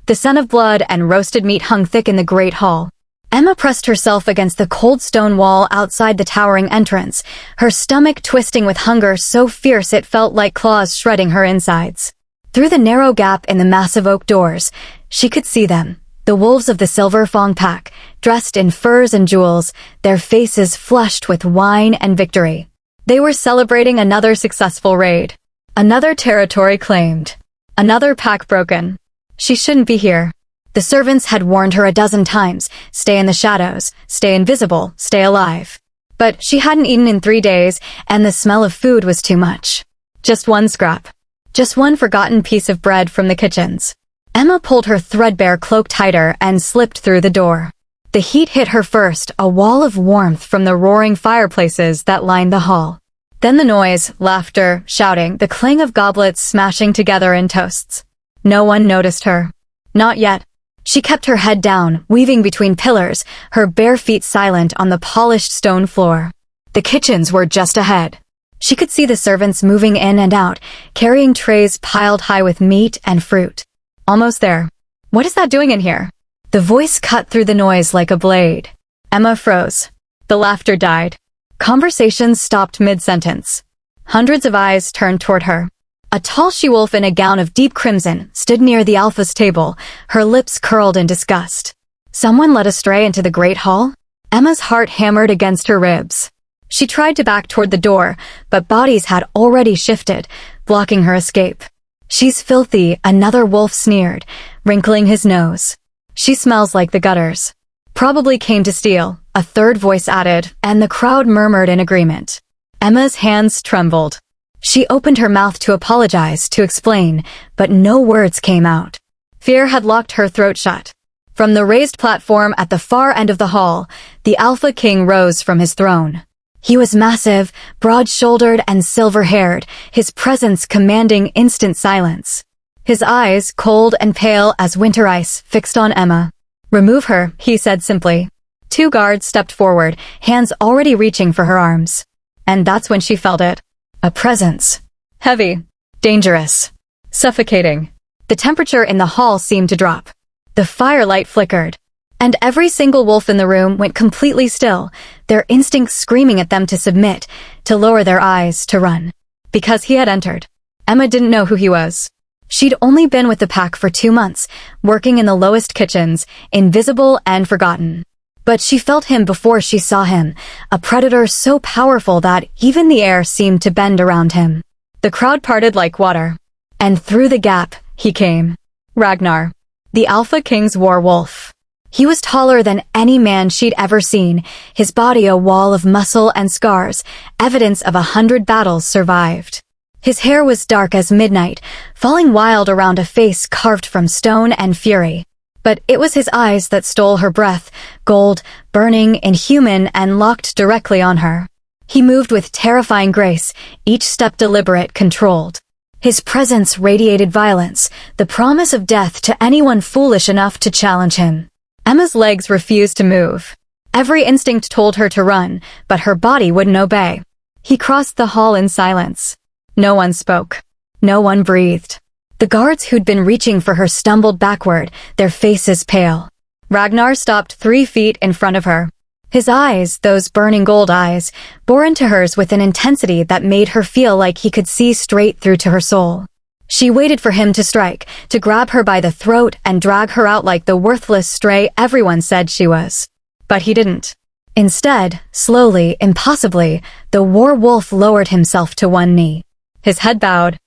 The scent of blood and roasted meat hung thick in the great hall. Emma pressed herself against the cold stone wall outside the towering entrance, her stomach twisting with hunger so fierce it felt like claws shredding her insides. Through the narrow gap in the massive oak doors, she could see them, the wolves of the Silverfang Pack, dressed in furs and jewels, their faces flushed with wine and victory. They were celebrating another successful raid. Another territory claimed. Another pack broken. She shouldn't be here. The servants had warned her a dozen times, stay in the shadows, stay invisible, stay alive. But she hadn't eaten in 3 days, and the smell of food was too much. Just one scrap. Just one forgotten piece of bread from the kitchens. Emma pulled her threadbare cloak tighter and slipped through the door. The heat hit her first, a wall of warmth from the roaring fireplaces that lined the hall. Then the noise, laughter, shouting, the clang of goblets smashing together in toasts. No one noticed her. Not yet. She kept her head down, weaving between pillars, her bare feet silent on the polished stone floor. The kitchens were just ahead. She could see the servants moving in and out, carrying trays piled high with meat and fruit. Almost there. What is that doing in here? The voice cut through the noise like a blade. Emma froze. The laughter died. Conversations stopped mid-sentence. Hundreds of eyes turned toward her. A tall she-wolf in a gown of deep crimson stood near the Alpha's table, her lips curled in disgust. Someone led astray into the great hall? Emma's heart hammered against her ribs. She tried to back toward the door, but bodies had already shifted, blocking her escape. She's filthy, another wolf sneered, wrinkling his nose. She smells like the gutters. Probably came to steal, a third voice added, and the crowd murmured in agreement. Emma's hands trembled. She opened her mouth to apologize, to explain, but no words came out. Fear had locked her throat shut. From the raised platform at the far end of the hall, the Alpha King rose from his throne. He was massive, broad-shouldered and silver-haired, his presence commanding instant silence. His eyes, cold and pale as winter ice, fixed on Emma. "Remove her," he said simply. 2 guards stepped forward, hands already reaching for her arms. And that's when she felt it. A presence. Heavy. Dangerous. Suffocating. The temperature in the hall seemed to drop. The firelight flickered. And every single wolf in the room went completely still, their instincts screaming at them to submit, to lower their eyes, to run. Because he had entered. Emma didn't know who he was. She'd only been with the pack for 2 months, working in the lowest kitchens, invisible and forgotten. But she felt him before she saw him, a predator so powerful that even the air seemed to bend around him. The crowd parted like water. And through the gap, he came. Ragnar, the Alpha King's werewolf. He was taller than any man she'd ever seen, his body a wall of muscle and scars, evidence of 100 battles survived. His hair was dark as midnight, falling wild around a face carved from stone and fury. But it was his eyes that stole her breath, gold, burning, inhuman, and locked directly on her. He moved with terrifying grace, each step deliberate, controlled. His presence radiated violence, the promise of death to anyone foolish enough to challenge him. Emma's legs refused to move. Every instinct told her to run, but her body wouldn't obey. He crossed the hall in silence. No one spoke. No one breathed. The guards who'd been reaching for her stumbled backward, their faces pale. Ragnar stopped 3 feet in front of her. His eyes, those burning gold eyes, bore into hers with an intensity that made her feel like he could see straight through to her soul. She waited for him to strike, to grab her by the throat and drag her out like the worthless stray everyone said she was. But he didn't. Instead, slowly, impossibly, the werewolf lowered himself to one knee. His head bowed,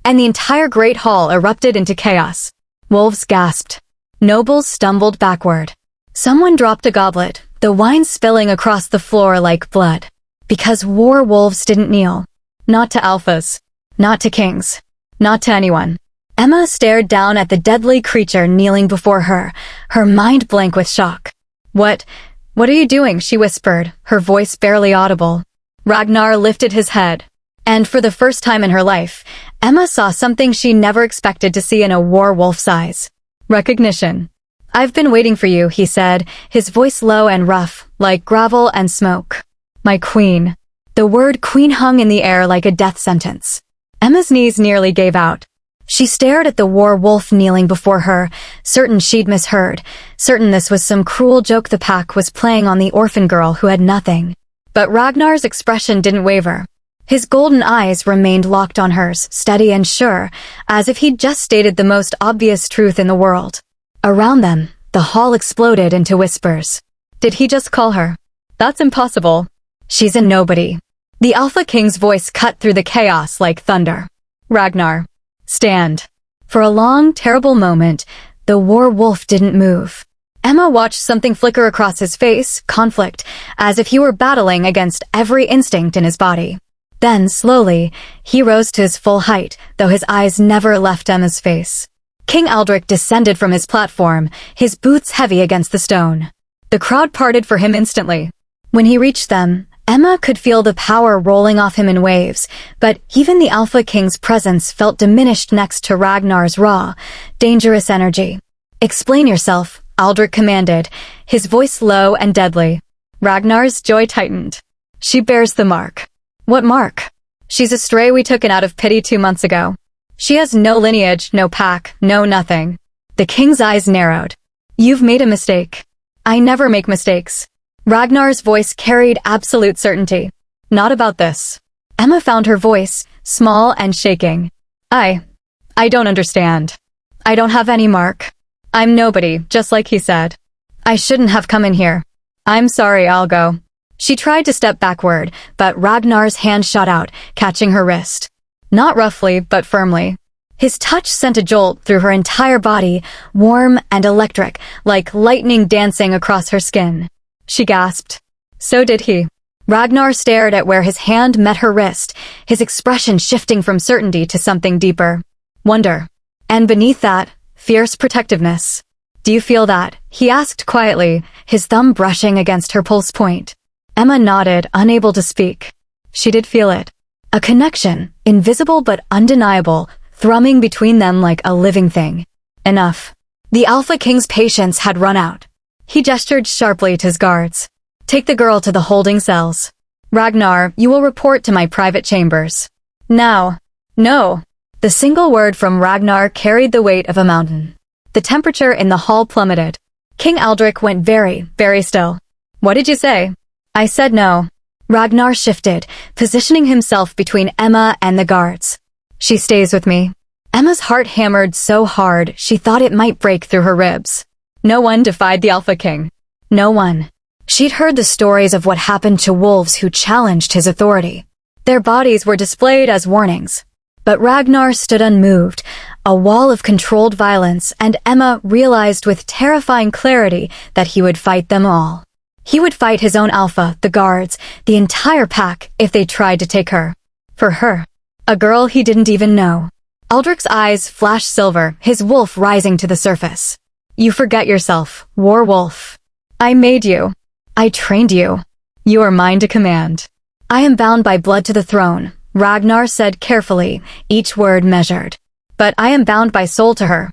and the entire great hall erupted into chaos. Wolves gasped. Nobles stumbled backward. Someone dropped a goblet, the wine spilling across the floor like blood. Because werewolves didn't kneel. Not to alphas. Not to kings. Not to anyone. Emma stared down at the deadly creature kneeling before her, her mind blank with shock. What are you doing?" she whispered, her voice barely audible. Ragnar lifted his head. And for the first time in her life, Emma saw something she never expected to see in a werewolf's eyes. Recognition. "I've been waiting for you," he said, his voice low and rough, like gravel and smoke. "My queen." The word queen hung in the air like a death sentence. Emma's knees nearly gave out. She stared at the war wolf kneeling before her, certain she'd misheard, certain this was some cruel joke the pack was playing on the orphan girl who had nothing. But Ragnar's expression didn't waver. His golden eyes remained locked on hers, steady and sure, as if he'd just stated the most obvious truth in the world. Around them, the hall exploded into whispers. Did he just call her? That's impossible. She's a nobody. The Alpha King's voice cut through the chaos like thunder. Ragnar. Stand. For a long, terrible moment, the war wolf didn't move. Emma watched something flicker across his face, conflict, as if he were battling against every instinct in his body. Then, slowly, he rose to his full height, though his eyes never left Emma's face. King Aldrich descended from his platform, his boots heavy against the stone. The crowd parted for him instantly. When he reached them, Emma could feel the power rolling off him in waves, but even the Alpha King's presence felt diminished next to Ragnar's raw, dangerous energy. Explain yourself, Aldrich commanded, his voice low and deadly. Ragnar's jaw tightened. She bears the mark. What mark? She's a stray we took in out of pity 2 months ago. She has no lineage, no pack, no nothing. The king's eyes narrowed. You've made a mistake. I never make mistakes. Ragnar's voice carried absolute certainty. Not about this. Emma found her voice, small and shaking. I don't understand. I don't have any mark. I'm nobody, just like he said. I shouldn't have come in here. I'm sorry, I'll go. She tried to step backward, but Ragnar's hand shot out, catching her wrist. Not roughly, but firmly. His touch sent a jolt through her entire body, warm and electric, like lightning dancing across her skin. She gasped. So did he. Ragnar stared at where his hand met her wrist, his expression shifting from certainty to something deeper. Wonder. And beneath that, fierce protectiveness. Do you feel that? He asked quietly, his thumb brushing against her pulse point. Emma nodded, unable to speak. She did feel it. A connection, invisible but undeniable, thrumming between them like a living thing. Enough. The Alpha King's patience had run out. He gestured sharply to his guards. Take the girl to the holding cells. Ragnar, you will report to my private chambers. Now. No. The single word from Ragnar carried the weight of a mountain. The temperature in the hall plummeted. King Aldrich went very, very still. What did you say? I said no. Ragnar shifted, positioning himself between Emma and the guards. She stays with me. Emma's heart hammered so hard she thought it might break through her ribs. No one defied the Alpha King. No one. She'd heard the stories of what happened to wolves who challenged his authority. Their bodies were displayed as warnings. But Ragnar stood unmoved, a wall of controlled violence, and Emma realized with terrifying clarity that he would fight them all. He would fight his own Alpha, the guards, the entire pack, if they tried to take her. For her. A girl he didn't even know. Aldrich's eyes flashed silver, his wolf rising to the surface. You forget yourself, war wolf. I made you. I trained you. You are mine to command. I am bound by blood to the throne, Ragnar said carefully, each word measured. But I am bound by soul to her.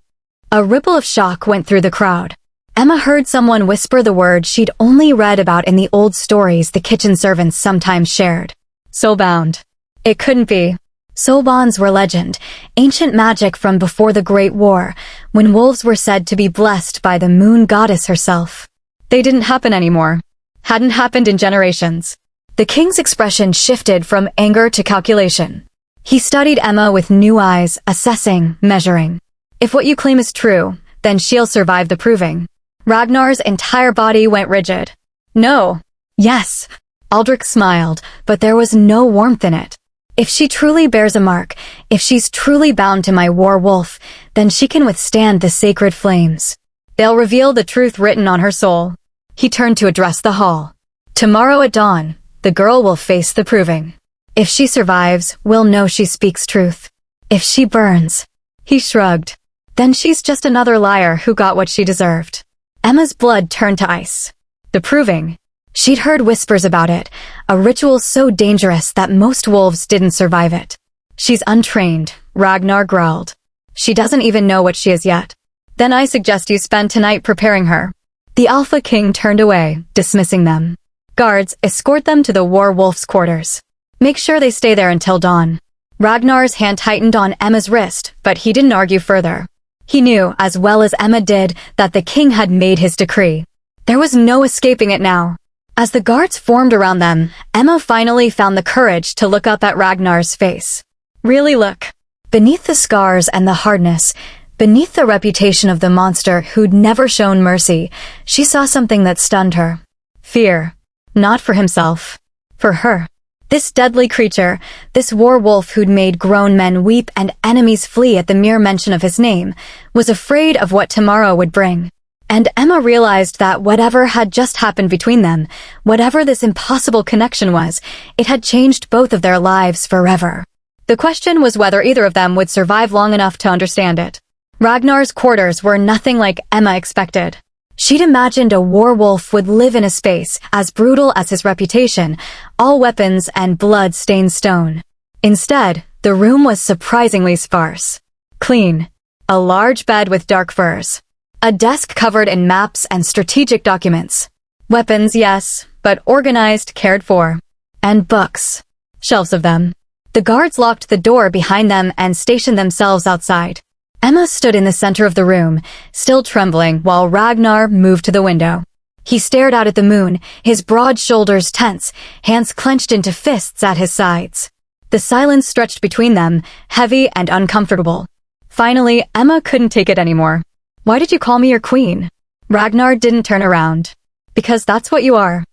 A ripple of shock went through the crowd. Emma heard someone whisper the word she'd only read about in the old stories the kitchen servants sometimes shared. Soulbound. It couldn't be. Soul bonds were legend, ancient magic from before the Great War, when wolves were said to be blessed by the moon goddess herself. They didn't happen anymore. Hadn't happened in generations. The king's expression shifted from anger to calculation. He studied Emma with new eyes, assessing, measuring. If what you claim is true, then she'll survive the proving. Ragnar's entire body went rigid. No. Yes. Aldrich smiled, but there was no warmth in it. If she truly bears a mark, if she's truly bound to my war wolf, then she can withstand the sacred flames. They'll reveal the truth written on her soul. He turned to address the hall. Tomorrow at dawn, the girl will face the proving. If she survives, we'll know she speaks truth. If she burns, he shrugged. Then she's just another liar who got what she deserved. Emma's blood turned to ice. The proving. She'd heard whispers about it, a ritual so dangerous that most wolves didn't survive it. She's untrained, Ragnar growled. She doesn't even know what she is yet. Then I suggest you spend tonight preparing her. The Alpha King turned away, dismissing them. Guards, escort them to the war wolf's quarters. Make sure they stay there until dawn. Ragnar's hand tightened on Emma's wrist, but he didn't argue further. He knew, as well as Emma did, that the king had made his decree. There was no escaping it now. As the guards formed around them, Emma finally found the courage to look up at Ragnar's face. Really look. Beneath the scars and the hardness, beneath the reputation of the monster who'd never shown mercy, she saw something that stunned her. Fear. Not for himself. For her. This deadly creature, this werewolf who'd made grown men weep and enemies flee at the mere mention of his name, was afraid of what tomorrow would bring. And Emma realized that whatever had just happened between them, whatever this impossible connection was, it had changed both of their lives forever. The question was whether either of them would survive long enough to understand it. Ragnar's quarters were nothing like Emma expected. She'd imagined a werewolf would live in a space as brutal as his reputation, all weapons and blood-stained stone. Instead, the room was surprisingly sparse. Clean. A large bed with dark furs. A desk covered in maps and strategic documents. Weapons, yes, but organized, cared for. And books. Shelves of them. The guards locked the door behind them and stationed themselves outside. Emma stood in the center of the room, still trembling, while Ragnar moved to the window. He stared out at the moon, his broad shoulders tense, hands clenched into fists at his sides. The silence stretched between them, heavy and uncomfortable. Finally, Emma couldn't take it anymore. Why did you call me your queen? Ragnar didn't turn around. Because that's what you are.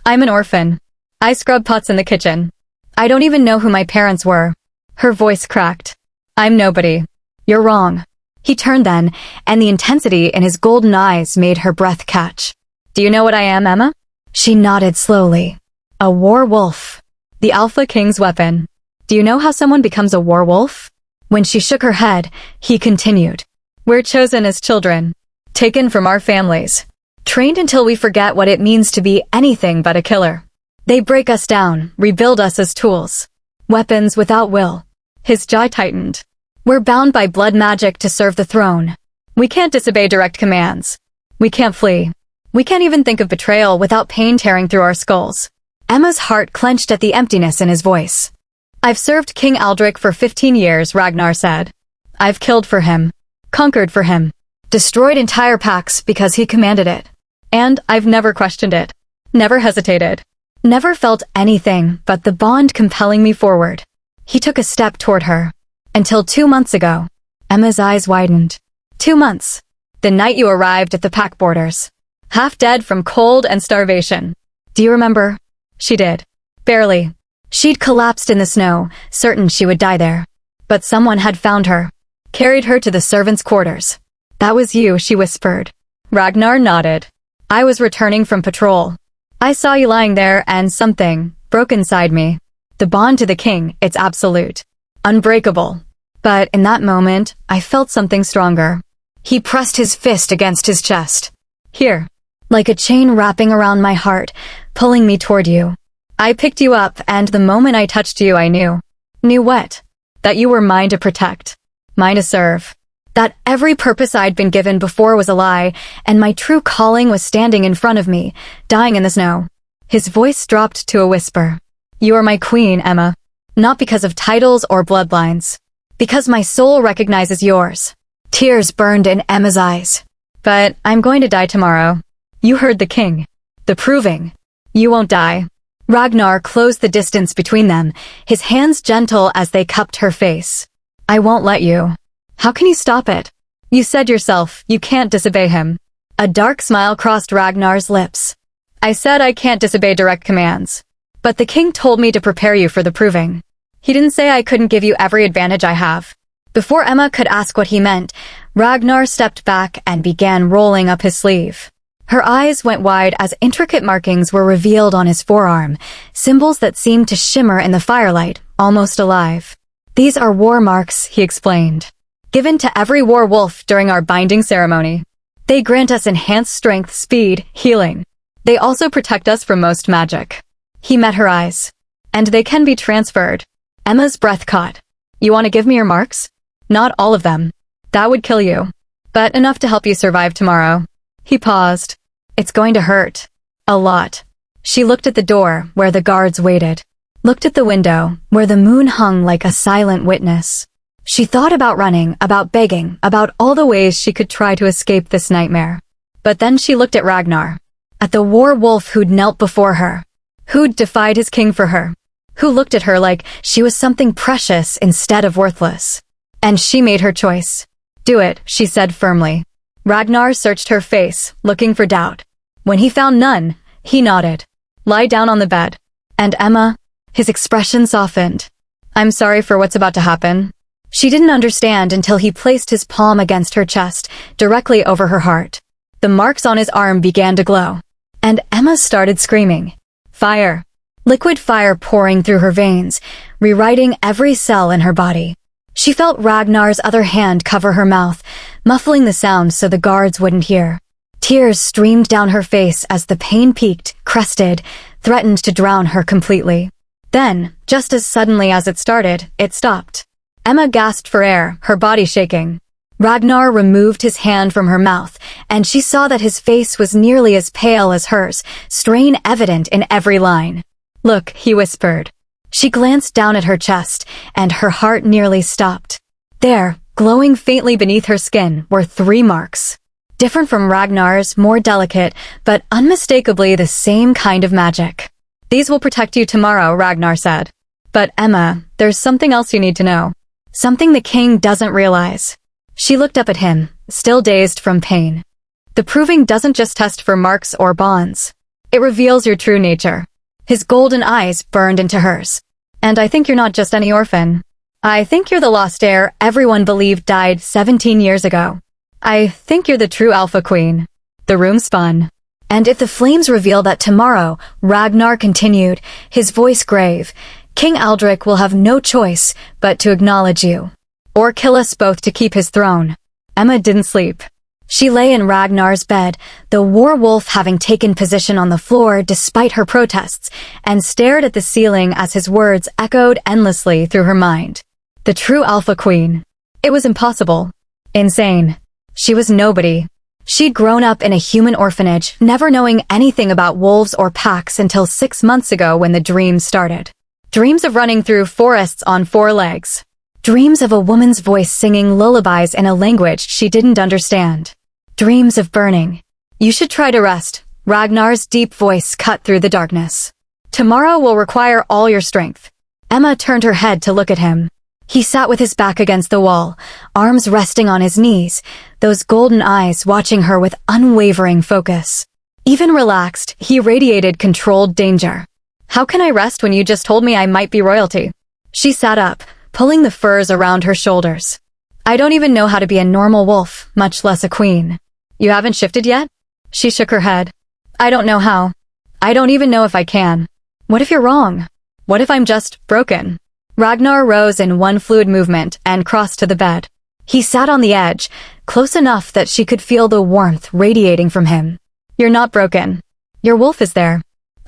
I'm an orphan. I scrub pots in the kitchen. I don't even know who my parents were. Her voice cracked. I'm nobody. You're wrong. He turned then, and the intensity in his golden eyes made her breath catch. Do you know what I am, Emma? She nodded slowly. A werewolf. The Alpha King's weapon. Do you know how someone becomes a werewolf? When she shook her head, he continued. We're chosen as children. Taken from our families. Trained until we forget what it means to be anything but a killer. They break us down, rebuild us as tools. Weapons without will. His jaw tightened. We're bound by blood magic to serve the throne. We can't disobey direct commands. We can't flee. We can't even think of betrayal without pain tearing through our skulls. Emma's heart clenched at the emptiness in his voice. I've served King Aldrich for 15 years, Ragnar said. I've killed for him. Conquered for him. Destroyed entire packs because he commanded it. And I've never questioned it. Never hesitated. Never felt anything but the bond compelling me forward. He took a step toward her. Until 2 months ago. Emma's eyes widened. 2 months. The night you arrived at the pack borders. Half dead from cold and starvation. Do you remember? She did. Barely. She'd collapsed in the snow, certain she would die there. But someone had found her. Carried her to the servants' quarters. That was you, she whispered. Ragnar nodded. I was returning from patrol. I saw you lying there and something broke inside me. The bond to the king, it's absolute. Unbreakable. But in that moment, I felt something stronger. He pressed his fist against his chest. Here. Like a chain wrapping around my heart, pulling me toward you. I picked you up, and the moment I touched you, I knew. Knew what? That you were mine to protect. Mine to serve. That every purpose I'd been given before was a lie, and my true calling was standing in front of me, dying in the snow. His voice dropped to a whisper. You are my queen, Emma. Not because of titles or bloodlines. Because my soul recognizes yours. Tears burned in Emma's eyes. But I'm going to die tomorrow. You heard the king. The proving. You won't die. Ragnar closed the distance between them, his hands gentle as they cupped her face. I won't let you. How can you stop it? You said yourself, you can't disobey him. A dark smile crossed Ragnar's lips. I said I can't disobey direct commands. But the king told me to prepare you for the proving. He didn't say I couldn't give you every advantage I have. Before Emma could ask what he meant, Ragnar stepped back and began rolling up his sleeve. Her eyes went wide as intricate markings were revealed on his forearm, symbols that seemed to shimmer in the firelight, almost alive. These are war marks, he explained. Given to every werewolf during our binding ceremony. They grant us enhanced strength, speed, healing. They also protect us from most magic. He met her eyes. And they can be transferred. Emma's breath caught. You want to give me your marks? Not all of them. That would kill you. But enough to help you survive tomorrow. He paused. It's going to hurt. A lot. She looked at the door, where the guards waited. looked at the window, where the moon hung like a silent witness. She thought about running, about begging, about all the ways she could try to escape this nightmare. But then she looked at Ragnar, at the war wolf who'd knelt before her, who'd defied his king for her, who looked at her like she was something precious instead of worthless. And she made her choice. "Do it," she said firmly. Ragnar searched her face, looking for doubt. When he found none, he nodded. "Lie down on the bed." And Emma, his expression softened. "I'm sorry for what's about to happen." She didn't understand until he placed his palm against her chest, directly over her heart. The marks on his arm began to glow. And Emma started screaming. Fire. Liquid fire pouring through her veins, rewriting every cell in her body. She felt Ragnar's other hand cover her mouth, muffling the sound so the guards wouldn't hear. Tears streamed down her face as the pain peaked, crested, threatened to drown her completely. Then, just as suddenly as it started, it stopped. Emma gasped for air, her body shaking. Ragnar removed his hand from her mouth, and she saw that his face was nearly as pale as hers, strain evident in every line. "Look," he whispered. She glanced down at her chest, and her heart nearly stopped. There, glowing faintly beneath her skin, were 3 marks. Different from Ragnar's, more delicate, but unmistakably the same kind of magic. "These will protect you tomorrow," Ragnar said. "But Emma, there's something else you need to know. Something the king doesn't realize." She looked up at him, still dazed from pain. "The proving doesn't just test for marks or bonds. It reveals your true nature." His golden eyes burned into hers. "And I think you're not just any orphan. I think you're the lost heir everyone believed died 17 years ago. I think you're the true Alpha Queen." The room spun. "And if the flames reveal that tomorrow," Ragnar continued, his voice grave, "King Aldrich will have no choice but to acknowledge you. Or kill us both to keep his throne." Emma didn't sleep. She lay in Ragnar's bed, the war wolf having taken position on the floor despite her protests, and stared at the ceiling as his words echoed endlessly through her mind. The true Alpha Queen. It was impossible. Insane. She was nobody. She'd grown up in a human orphanage, never knowing anything about wolves or packs until 6 months ago when the dreams started. Dreams of running through forests on 4 legs. Dreams of a woman's voice singing lullabies in a language she didn't understand. Dreams of burning. "You should try to rest," Ragnar's deep voice cut through the darkness. "Tomorrow will require all your strength." Emma turned her head to look at him. He sat with his back against the wall, arms resting on his knees, those golden eyes watching her with unwavering focus. Even relaxed, he radiated controlled danger. "How can I rest when you just told me I might be royalty?" She sat up, pulling the furs around her shoulders. "I don't even know how to be a normal wolf, much less a queen." "You haven't shifted yet?" She shook her head. "I don't know how. I don't even know if I can. What if you're wrong? What if I'm just broken?" Ragnar rose in one fluid movement and crossed to the bed. He sat on the edge, close enough that she could feel the warmth radiating from him. "You're not broken. Your wolf is there.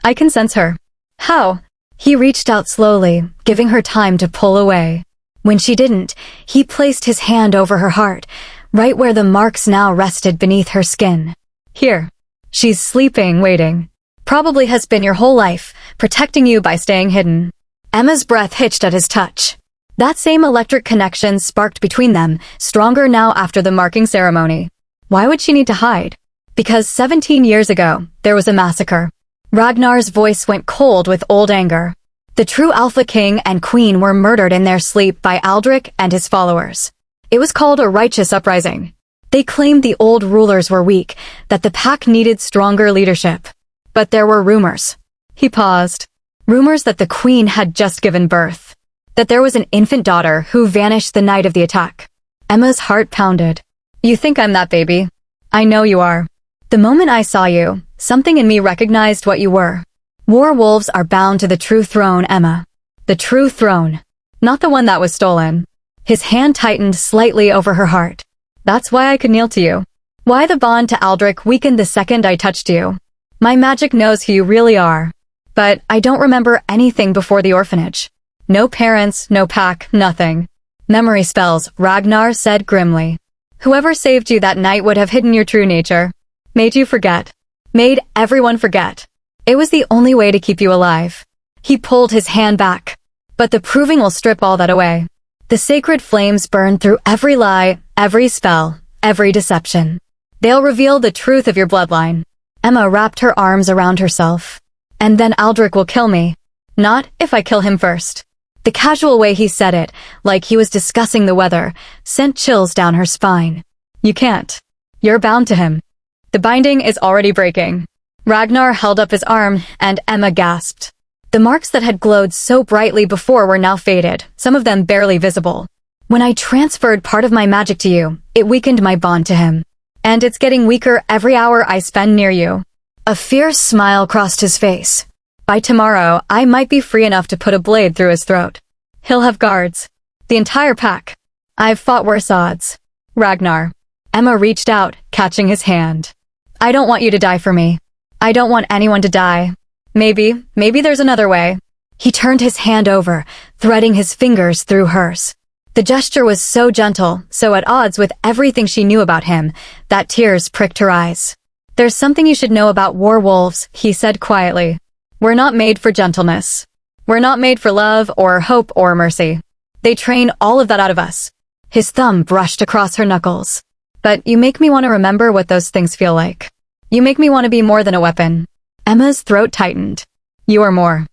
I can sense her." "How?" He reached out slowly, giving her time to pull away. When she didn't, he placed his hand over her heart, right where the marks now rested beneath her skin. "Here. She's sleeping, waiting. Probably has been your whole life, protecting you by staying hidden." Emma's breath hitched at his touch. That same electric connection sparked between them, stronger now after the marking ceremony. Why would she need to hide? Because 17 years ago, there was a massacre. Ragnar's voice went cold with old anger. The true Alpha King and Queen were murdered in their sleep by Aldrich and his followers. It was called a righteous uprising. They claimed the old rulers were weak, that the pack needed stronger leadership. But there were rumors. He paused. Rumors that the Queen had just given birth. That there was an infant daughter who vanished the night of the attack. Emma's heart pounded. "You think I'm that baby? I know you are. The moment I saw you, something in me recognized what you were. War wolves are bound to the true throne, Emma. The true throne. Not the one that was stolen." His hand tightened slightly over her heart. "That's why I could kneel to you. Why the bond to Aldrich weakened the second I touched you. My magic knows who you really are. But I don't remember anything before the orphanage. No parents, no pack, nothing. Memory spells," Ragnar said grimly. "Whoever saved you that night would have hidden your true nature. Made you forget. Made everyone forget. It was the only way to keep you alive. He pulled his hand back. But the proving will strip all that away. The sacred flames burn through every lie, every spell, every deception. They'll reveal the truth of your bloodline. Emma wrapped her arms around herself. And then Aldrich will kill me. Not if I kill him first. The casual way he said it, like he was discussing the weather, sent chills down her spine. You can't. You're bound to him. The binding is already breaking. Ragnar held up his arm, and Emma gasped. The marks that had glowed so brightly before were now faded, some of them barely visible. When I transferred part of my magic to you, it weakened my bond to him. And it's getting weaker every hour I spend near you. A fierce smile crossed his face. By tomorrow, I might be free enough to put a blade through his throat. He'll have guards. The entire pack. I've fought worse odds. Ragnar. Emma reached out, catching his hand. I don't want you to die for me. I don't want anyone to die. Maybe there's another way. He turned his hand over, threading his fingers through hers. The gesture was so gentle, so at odds with everything she knew about him, that tears pricked her eyes. There's something you should know about werewolves, he said quietly. We're not made for gentleness. We're not made for love or hope or mercy. They train all of that out of us. His thumb brushed across her knuckles. But you make me want to remember what those things feel like. You make me want to be more than a weapon. Emma's throat tightened. You are more.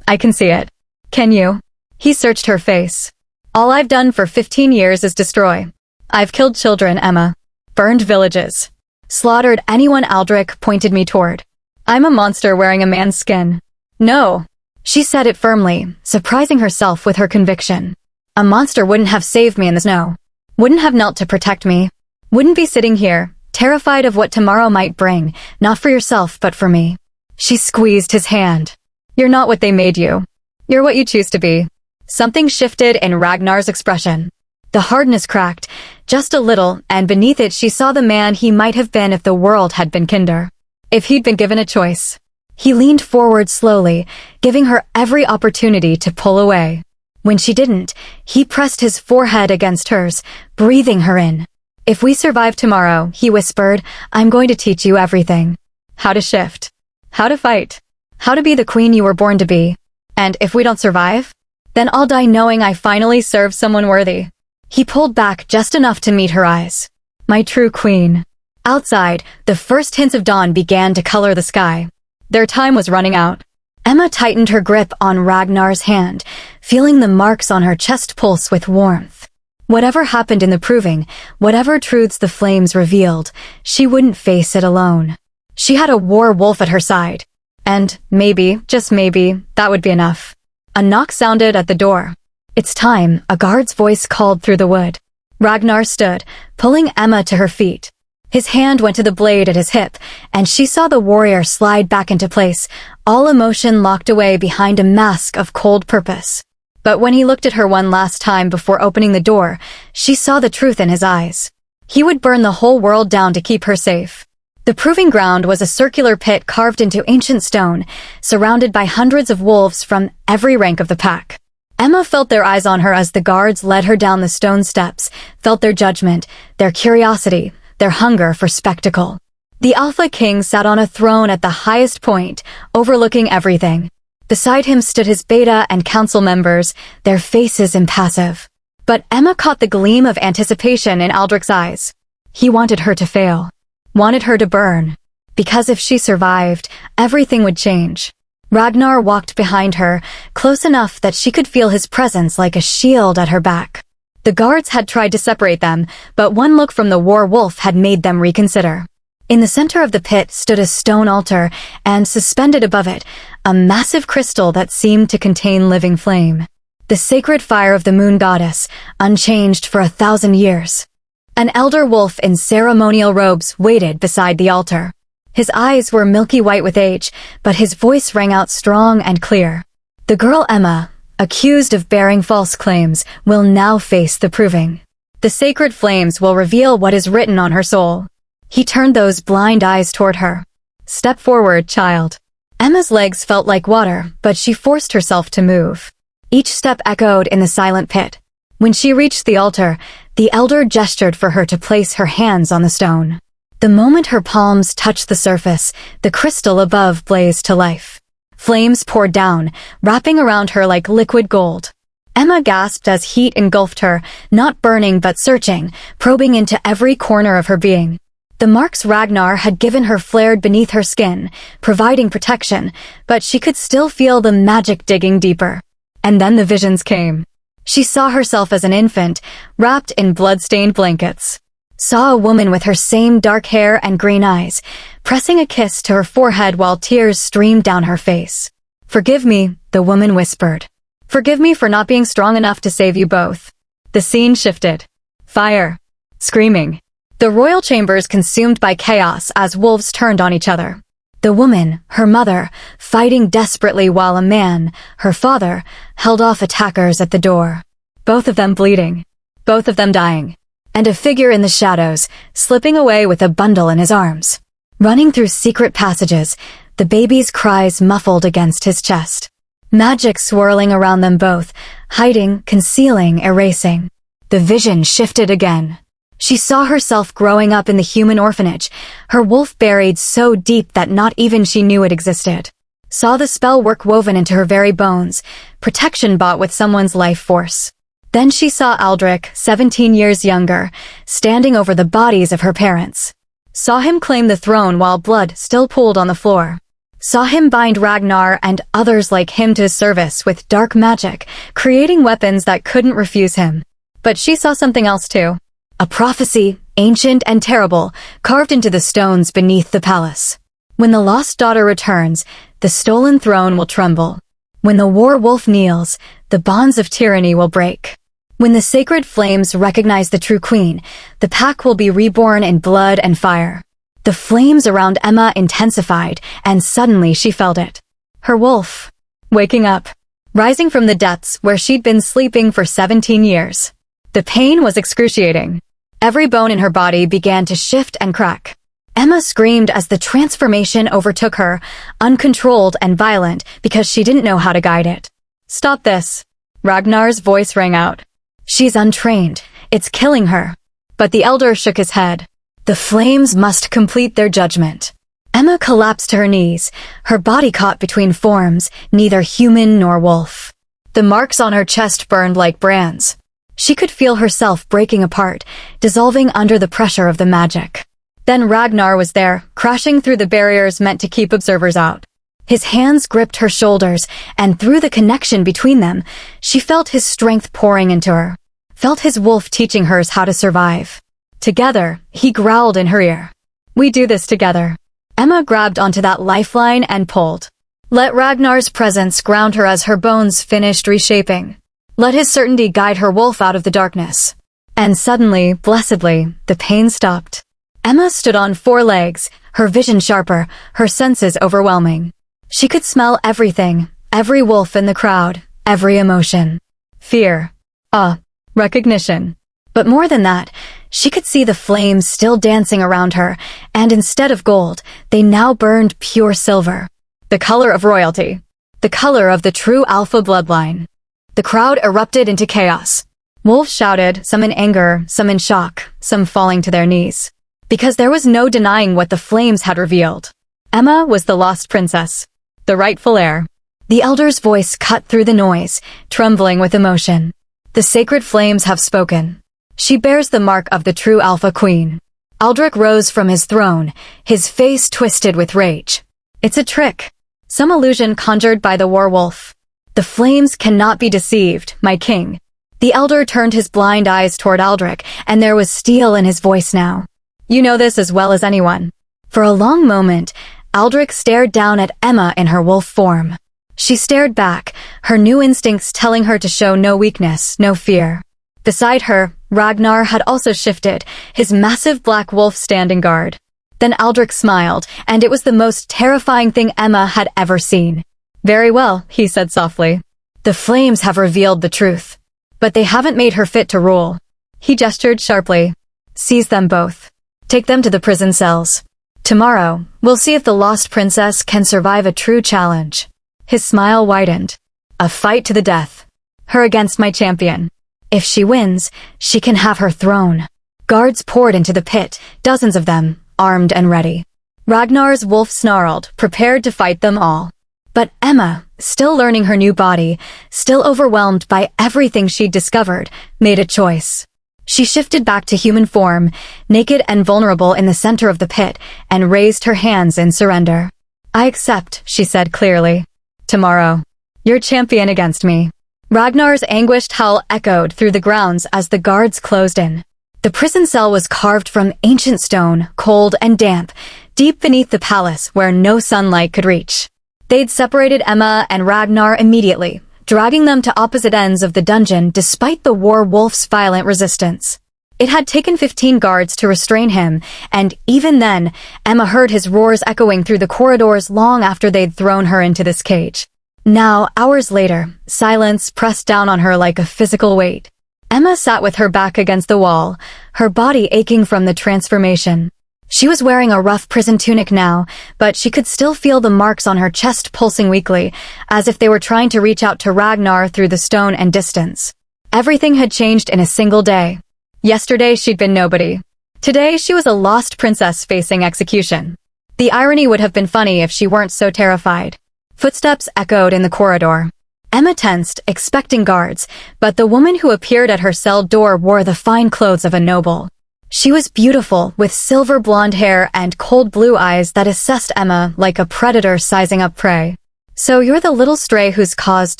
I can see it. Can you? He searched her face. All I've done for 15 years is destroy. I've killed children, Emma. Burned villages. Slaughtered anyone Aldrich pointed me toward. I'm a monster wearing a man's skin. No. She said it firmly, surprising herself with her conviction. A monster wouldn't have saved me in the snow. Wouldn't have knelt to protect me. Wouldn't be sitting here, terrified of what tomorrow might bring, not for yourself but for me. She squeezed his hand. You're not what they made you. You're what you choose to be. Something shifted in Ragnar's expression. The hardness cracked, just a little, and beneath it she saw the man he might have been if the world had been kinder. If he'd been given a choice. He leaned forward slowly, giving her every opportunity to pull away. When she didn't, he pressed his forehead against hers, breathing her in. If we survive tomorrow, he whispered, I'm going to teach you everything. How to shift. How to fight. How to be the queen you were born to be. And if we don't survive, then I'll die knowing I finally served someone worthy. He pulled back just enough to meet her eyes. My true queen. Outside, the first hints of dawn began to color the sky. Their time was running out. Emma tightened her grip on Ragnar's hand, feeling the marks on her chest pulse with warmth. Whatever happened in the proving, whatever truths the flames revealed, she wouldn't face it alone. She had a werewolf at her side. And maybe, just maybe, that would be enough. A knock sounded at the door. It's time, a guard's voice called through the wood. Ragnar stood, pulling Emma to her feet. His hand went to the blade at his hip, and she saw the warrior slide back into place, all emotion locked away behind a mask of cold purpose. But when he looked at her one last time before opening the door, she saw the truth in his eyes. He would burn the whole world down to keep her safe. The proving ground was a circular pit carved into ancient stone, surrounded by hundreds of wolves from every rank of the pack. Emma felt their eyes on her as the guards led her down the stone steps, felt their judgment, their curiosity, their hunger for spectacle. The Alpha King sat on a throne at the highest point, overlooking everything. Beside him stood his beta and council members, their faces impassive. But Emma caught the gleam of anticipation in Aldrich's eyes. He wanted her to fail. Wanted her to burn. Because if she survived, everything would change. Ragnar walked behind her, close enough that she could feel his presence like a shield at her back. The guards had tried to separate them, but one look from the war wolf had made them reconsider. In the center of the pit stood a stone altar, and suspended above it, a massive crystal that seemed to contain living flame. The sacred fire of the moon goddess, unchanged for 1,000 years. An elder wolf in ceremonial robes waited beside the altar. His eyes were milky white with age, but his voice rang out strong and clear. The girl Emma, accused of bearing false claims, will now face the proving. The sacred flames will reveal what is written on her soul. He turned those blind eyes toward her. Step forward, child. Emma's legs felt like water, but she forced herself to move. Each step echoed in the silent pit. When she reached the altar, the elder gestured for her to place her hands on the stone. The moment her palms touched the surface, the crystal above blazed to life. Flames poured down, wrapping around her like liquid gold. Emma gasped as heat engulfed her, not burning but searching, probing into every corner of her being. The marks Ragnar had given her flared beneath her skin, providing protection, but she could still feel the magic digging deeper. And then the visions came. She saw herself as an infant, wrapped in blood-stained blankets. Saw a woman with her same dark hair and green eyes, pressing a kiss to her forehead while tears streamed down her face. "Forgive me," the woman whispered. "Forgive me for not being strong enough to save you both." The scene shifted. Fire. Screaming. The royal chambers consumed by chaos as wolves turned on each other. The woman, her mother, fighting desperately while a man, her father, held off attackers at the door. Both of them bleeding. Both of them dying. And a figure in the shadows, slipping away with a bundle in his arms. Running through secret passages, the baby's cries muffled against his chest. Magic swirling around them both, hiding, concealing, erasing. The vision shifted again. She saw herself growing up in the human orphanage, her wolf buried so deep that not even she knew it existed. Saw the spell work woven into her very bones, protection bought with someone's life force. Then she saw Aldrich, 17 years younger, standing over the bodies of her parents. Saw him claim the throne while blood still pooled on the floor. Saw him bind Ragnar and others like him to his service with dark magic, creating weapons that couldn't refuse him. But she saw something else too. A prophecy, ancient and terrible, carved into the stones beneath the palace. When the lost daughter returns, the stolen throne will tremble. When the war wolf kneels, the bonds of tyranny will break. When the sacred flames recognize the true queen, the pack will be reborn in blood and fire. The flames around Emma intensified, and suddenly she felt it. Her wolf. Waking up. Rising from the depths where she'd been sleeping for 17 years. The pain was excruciating. Every bone in her body began to shift and crack. Emma screamed as the transformation overtook her, uncontrolled and violent because she didn't know how to guide it. "Stop this." Ragnar's voice rang out. "She's untrained. It's killing her." But the elder shook his head. The flames must complete their judgment. Emma collapsed to her knees, her body caught between forms, neither human nor wolf. The marks on her chest burned like brands. She could feel herself breaking apart, dissolving under the pressure of the magic. Then Ragnar was there, crashing through the barriers meant to keep observers out. His hands gripped her shoulders, and through the connection between them, she felt his strength pouring into her. Felt his wolf teaching hers how to survive. Together, he growled in her ear. "We do this together." Emma grabbed onto that lifeline and pulled. Let Ragnar's presence ground her as her bones finished reshaping. Let his certainty guide her wolf out of the darkness. And suddenly, blessedly, the pain stopped. Emma stood on 4 legs, her vision sharper, her senses overwhelming. She could smell everything, every wolf in the crowd, every emotion. Fear. Awe. Recognition. But more than that, she could see the flames still dancing around her, and instead of gold, they now burned pure silver. The color of royalty. The color of the true Alpha bloodline. The crowd erupted into chaos. Wolves shouted, some in anger, some in shock, some falling to their knees. Because there was no denying what the flames had revealed. Emma was the lost princess. The rightful heir. The elder's voice cut through the noise, trembling with emotion. The sacred flames have spoken. She bears the mark of the true Alpha Queen. Aldrich rose from his throne, his face twisted with rage. It's a trick. Some illusion conjured by the werewolf. The flames cannot be deceived, my king. The elder turned his blind eyes toward Aldrich, and there was steel in his voice now. You know this as well as anyone. For a long moment, Aldrich stared down at Emma in her wolf form. She stared back, her new instincts telling her to show no weakness, no fear. Beside her, Ragnar had also shifted, his massive black wolf standing guard. Then Aldrich smiled, and it was the most terrifying thing Emma had ever seen. "Very well," he said softly. "The flames have revealed the truth. But they haven't made her fit to rule." He gestured sharply. "Seize them both. Take them to the prison cells. Tomorrow, we'll see if the lost princess can survive a true challenge." His smile widened. "A fight to the death. Her against my champion. If she wins, she can have her throne." Guards poured into the pit, dozens of them, armed and ready. Ragnar's wolf snarled, prepared to fight them all. But Emma, still learning her new body, still overwhelmed by everything she'd discovered, made a choice. She shifted back to human form, naked and vulnerable in the center of the pit, and raised her hands in surrender. "I accept," she said clearly. "Tomorrow. You're champion against me." Ragnar's anguished howl echoed through the grounds as the guards closed in. The prison cell was carved from ancient stone, cold and damp, deep beneath the palace where no sunlight could reach. They'd separated Emma and Ragnar immediately, dragging them to opposite ends of the dungeon despite the werewolf's violent resistance. It had taken 15 guards to restrain him, and even then, Emma heard his roars echoing through the corridors long after they'd thrown her into this cage. Now, hours later, silence pressed down on her like a physical weight. Emma sat with her back against the wall, her body aching from the transformation. She was wearing a rough prison tunic now, but she could still feel the marks on her chest pulsing weakly, as if they were trying to reach out to Ragnar through the stone and distance. Everything had changed in a single day. Yesterday she'd been nobody. Today she was a lost princess facing execution. The irony would have been funny if she weren't so terrified. Footsteps echoed in the corridor. Emma tensed, expecting guards, but the woman who appeared at her cell door wore the fine clothes of a noble. She was beautiful, with silver blonde hair and cold blue eyes that assessed Emma like a predator sizing up prey. "So you're the little stray who's caused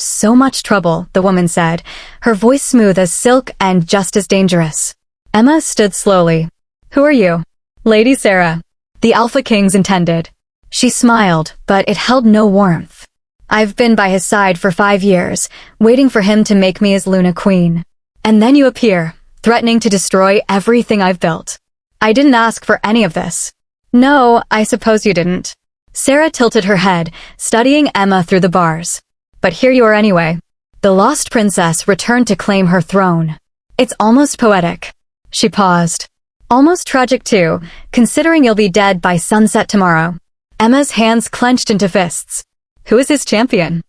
so much trouble," the woman said, her voice smooth as silk and just as dangerous. Emma stood slowly. "Who are you?" "Lady Sarah, the Alpha King's intended." She smiled, but it held no warmth. "I've been by his side for 5 years, waiting for him to make me his Luna Queen. And then you appear, threatening to destroy everything I've built. I didn't ask for any of this." "No, I suppose you didn't." Sarah tilted her head, studying Emma through the bars. "But here you are anyway." The lost princess returned to claim her throne. "It's almost poetic." She paused. "Almost tragic too, considering you'll be dead by sunset tomorrow." Emma's hands clenched into fists. "Who is his champion?"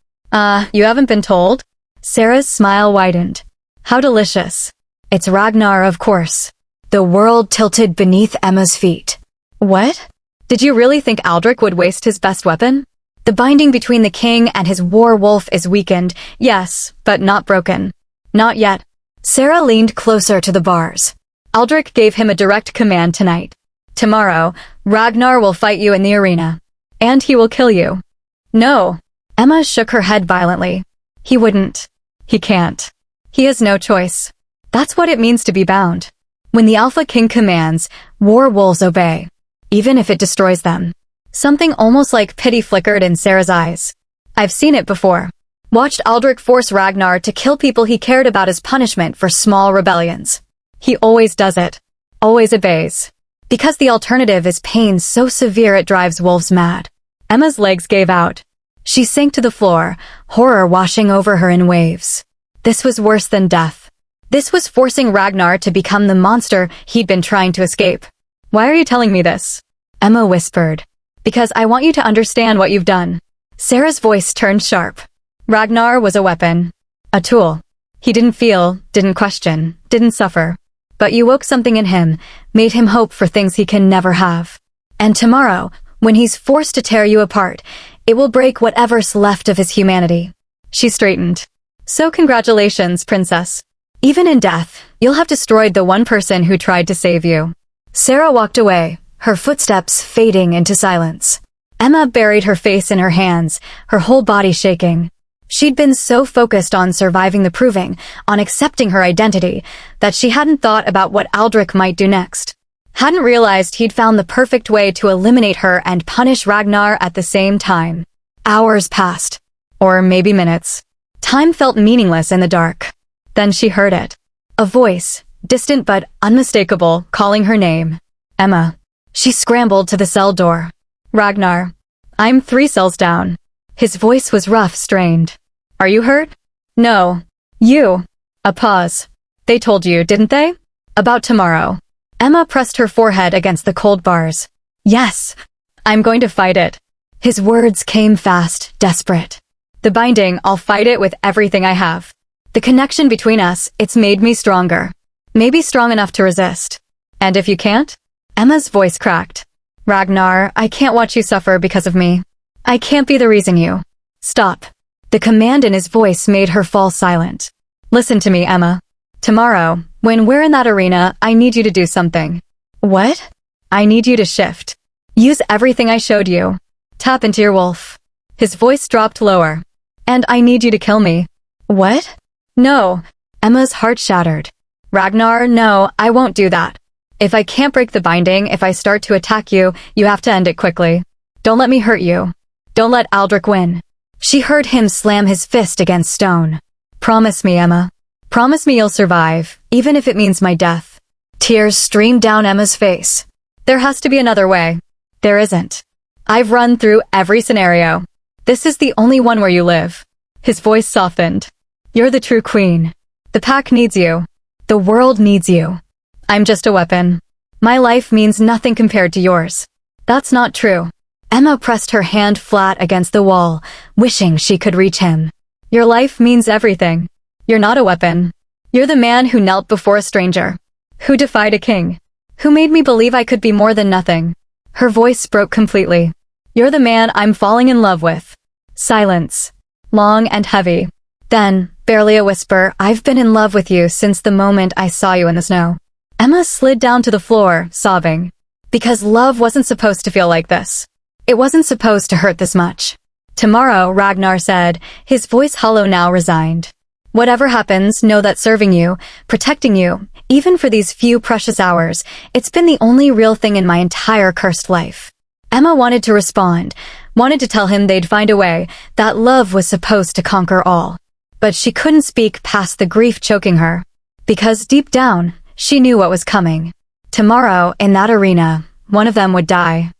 You haven't been told?" Sarah's smile widened. "How delicious." "It's Ragnar, of course." The world tilted beneath Emma's feet. "What? Did you really think Aldrich would waste his best weapon?" "The binding between the king and his werewolf is weakened, yes, but not broken." "Not yet." Sarah leaned closer to the bars. "Aldrich gave him a direct command tonight. Tomorrow, Ragnar will fight you in the arena. And he will kill you." "No." Emma shook her head violently. "He wouldn't. He can't. He has no choice. That's what it means to be bound. When the Alpha King commands, werewolves obey, even if it destroys them." Something almost like pity flickered in Sarah's eyes. "I've seen it before. Watched Aldrich force Ragnar to kill people he cared about as punishment for small rebellions. He always does it. Always obeys. Because the alternative is pain so severe it drives wolves mad." Emma's legs gave out. She sank to the floor, horror washing over her in waves. This was worse than death. This was forcing Ragnar to become the monster he'd been trying to escape. "Why are you telling me this?" Emma whispered. "Because I want you to understand what you've done." Sarah's voice turned sharp. "Ragnar was a weapon. A tool. He didn't feel, didn't question, didn't suffer. But you woke something in him, made him hope for things he can never have. And tomorrow, when he's forced to tear you apart, it will break whatever's left of his humanity." She straightened. "So congratulations, princess. Even in death, you'll have destroyed the one person who tried to save you." Sarah walked away, her footsteps fading into silence. Emma buried her face in her hands, her whole body shaking. She'd been so focused on surviving the proving, on accepting her identity, that she hadn't thought about what Aldrich might do next. Hadn't realized he'd found the perfect way to eliminate her and punish Ragnar at the same time. Hours passed. Or maybe minutes. Time felt meaningless in the dark. Then she heard it. A voice, distant but unmistakable, calling her name. "Emma." She scrambled to the cell door. "Ragnar. I'm 3 cells down." His voice was rough, strained. "Are you hurt?" "No. You." A pause. "They told you, didn't they? About tomorrow." Emma pressed her forehead against the cold bars. "Yes. I'm going to fight it." His words came fast, desperate. "The binding, I'll fight it with everything I have. The connection between us, it's made me stronger. Maybe strong enough to resist. And if you can't?" Emma's voice cracked. "Ragnar, I can't watch you suffer because of me. I can't be the reason you." Stop. The command in his voice made her fall silent. Listen to me, Emma. Tomorrow, when we're in that arena, I need you to do something. What? I need you to shift. Use everything I showed you. Tap into your wolf. His voice dropped lower. And I need you to kill me. What? No. Emma's heart shattered. Ragnar, no, I won't do that. If I can't break the binding, if I start to attack you, you have to end it quickly. Don't let me hurt you. Don't let Aldrich win. She heard him slam his fist against stone. Promise me, Emma. Promise me you'll survive, even if it means my death. Tears streamed down Emma's face. There has to be another way. There isn't. I've run through every scenario. This is the only one where you live. His voice softened. You're the true queen. The pack needs you. The world needs you. I'm just a weapon. My life means nothing compared to yours. That's not true. Emma pressed her hand flat against the wall, wishing she could reach him. Your life means everything. You're not a weapon. You're the man who knelt before a stranger. Who defied a king. Who made me believe I could be more than nothing. Her voice broke completely. You're the man I'm falling in love with. Silence. Long and heavy. Then, barely a whisper, I've been in love with you since the moment I saw you in the snow. Emma slid down to the floor, sobbing. Because love wasn't supposed to feel like this. It wasn't supposed to hurt this much. Tomorrow, Ragnar said, his voice hollow now resigned. Whatever happens, know that serving you, protecting you, even for these few precious hours, it's been the only real thing in my entire cursed life. Emma wanted to respond, wanted to tell him they'd find a way, that love was supposed to conquer all. But she couldn't speak past the grief choking her. Because deep down, she knew what was coming. Tomorrow, in that arena, one of them would die.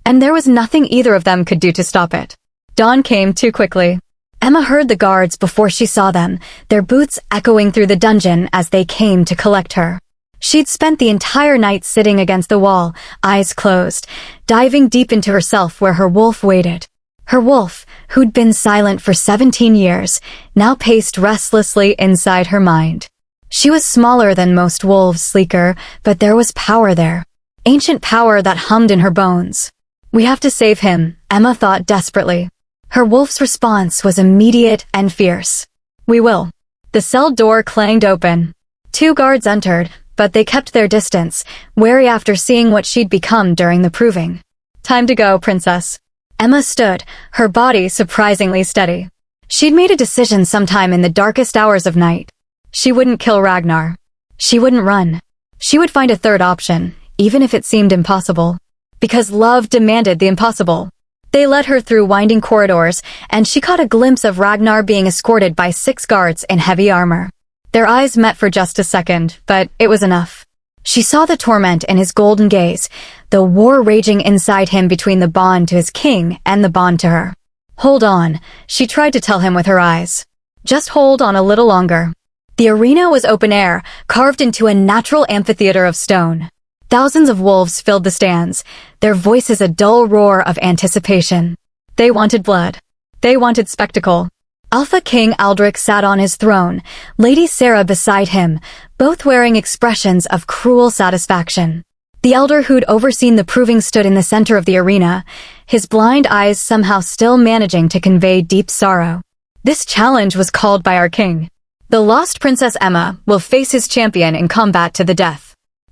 And there was nothing either of them could do to stop it. Dawn came too quickly. Emma heard the guards before she saw them, their boots echoing through the dungeon as they came to collect her. She'd spent the entire night sitting against the wall, eyes closed, diving deep into herself where her wolf waited. Her wolf, who'd been silent for 17 years, now paced restlessly inside her mind. She was smaller than most wolves, sleeker, but there was power there. Ancient power that hummed in her bones. We have to save him, Emma thought desperately. Her wolf's response was immediate and fierce. We will. The cell door clanged open. 2 guards entered, but they kept their distance, wary after seeing what she'd become during the proving. Time to go, princess. Emma stood, her body surprisingly steady. She'd made a decision sometime in the darkest hours of night. She wouldn't kill Ragnar. She wouldn't run. She would find a third option, even if it seemed impossible. Because love demanded the impossible. They led her through winding corridors, and she caught a glimpse of Ragnar being escorted by 6 guards in heavy armor. Their eyes met for just a second, but it was enough. She saw the torment in his golden gaze, the war raging inside him between the bond to his king and the bond to her. Hold on, she tried to tell him with her eyes. Just hold on a little longer. The arena was open air, carved into a natural amphitheater of stone. Thousands of wolves filled the stands, their voices a dull roar of anticipation. They wanted blood. They wanted spectacle. Alpha King Aldrich sat on his throne, Lady Sarah beside him, both wearing expressions of cruel satisfaction. The elder who'd overseen the proving stood in the center of the arena, his blind eyes somehow still managing to convey deep sorrow. This challenge was called by our king. The lost Princess Emma will face his champion in combat to the death.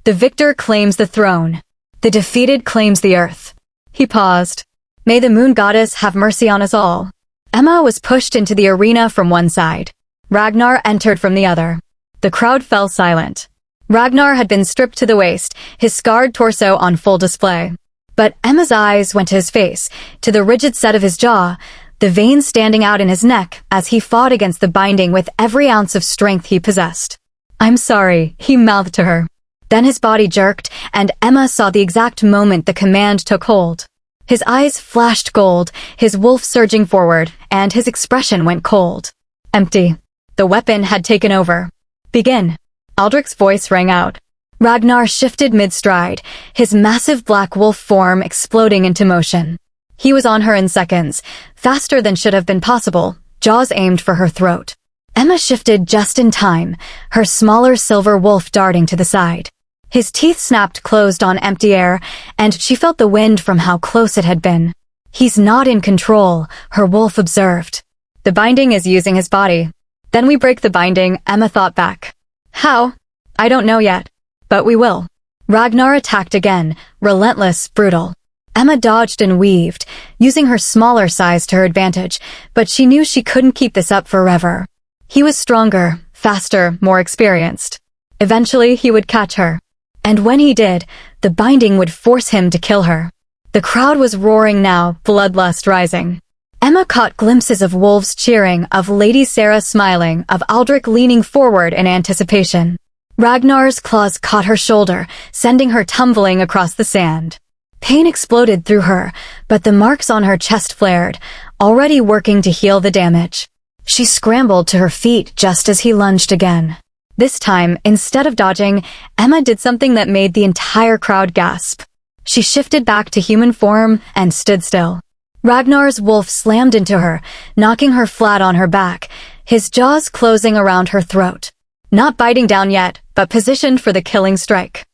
The victor claims the throne. The defeated claims the earth. He paused. May the moon goddess have mercy on us all. Emma was pushed into the arena from one side. Ragnar entered from the other. The crowd fell silent. Ragnar had been stripped to the waist, his scarred torso on full display. But Emma's eyes went to his face, to the rigid set of his jaw, the veins standing out in his neck as he fought against the binding with every ounce of strength he possessed. I'm sorry, he mouthed to her. Then his body jerked, and Emma saw the exact moment the command took hold. His eyes flashed gold, his wolf surging forward, and his expression went cold. Empty. The weapon had taken over. Begin. Aldrich's voice rang out. Ragnar shifted mid-stride, his massive black wolf form exploding into motion. He was on her in seconds, faster than should have been possible, jaws aimed for her throat. Emma shifted just in time, her smaller silver wolf darting to the side. His teeth snapped closed on empty air, and she felt the wind from how close it had been. He's not in control, her wolf observed. The binding is using his body. Then we break the binding, Emma thought back. How? I don't know yet. But we will. Ragnar attacked again, relentless, brutal. Emma dodged and weaved, using her smaller size to her advantage, but she knew she couldn't keep this up forever. He was stronger, faster, more experienced. Eventually, he would catch her. And when he did, the binding would force him to kill her. The crowd was roaring now, bloodlust rising. Emma caught glimpses of wolves cheering, of Lady Sarah smiling, of Aldrich leaning forward in anticipation. Ragnar's claws caught her shoulder, sending her tumbling across the sand. Pain exploded through her, but the marks on her chest flared, already working to heal the damage. She scrambled to her feet just as he lunged again. This time, instead of dodging, Emma did something that made the entire crowd gasp. She shifted back to human form and stood still. Ragnar's wolf slammed into her, knocking her flat on her back, his jaws closing around her throat. Not biting down yet, but positioned for the killing strike.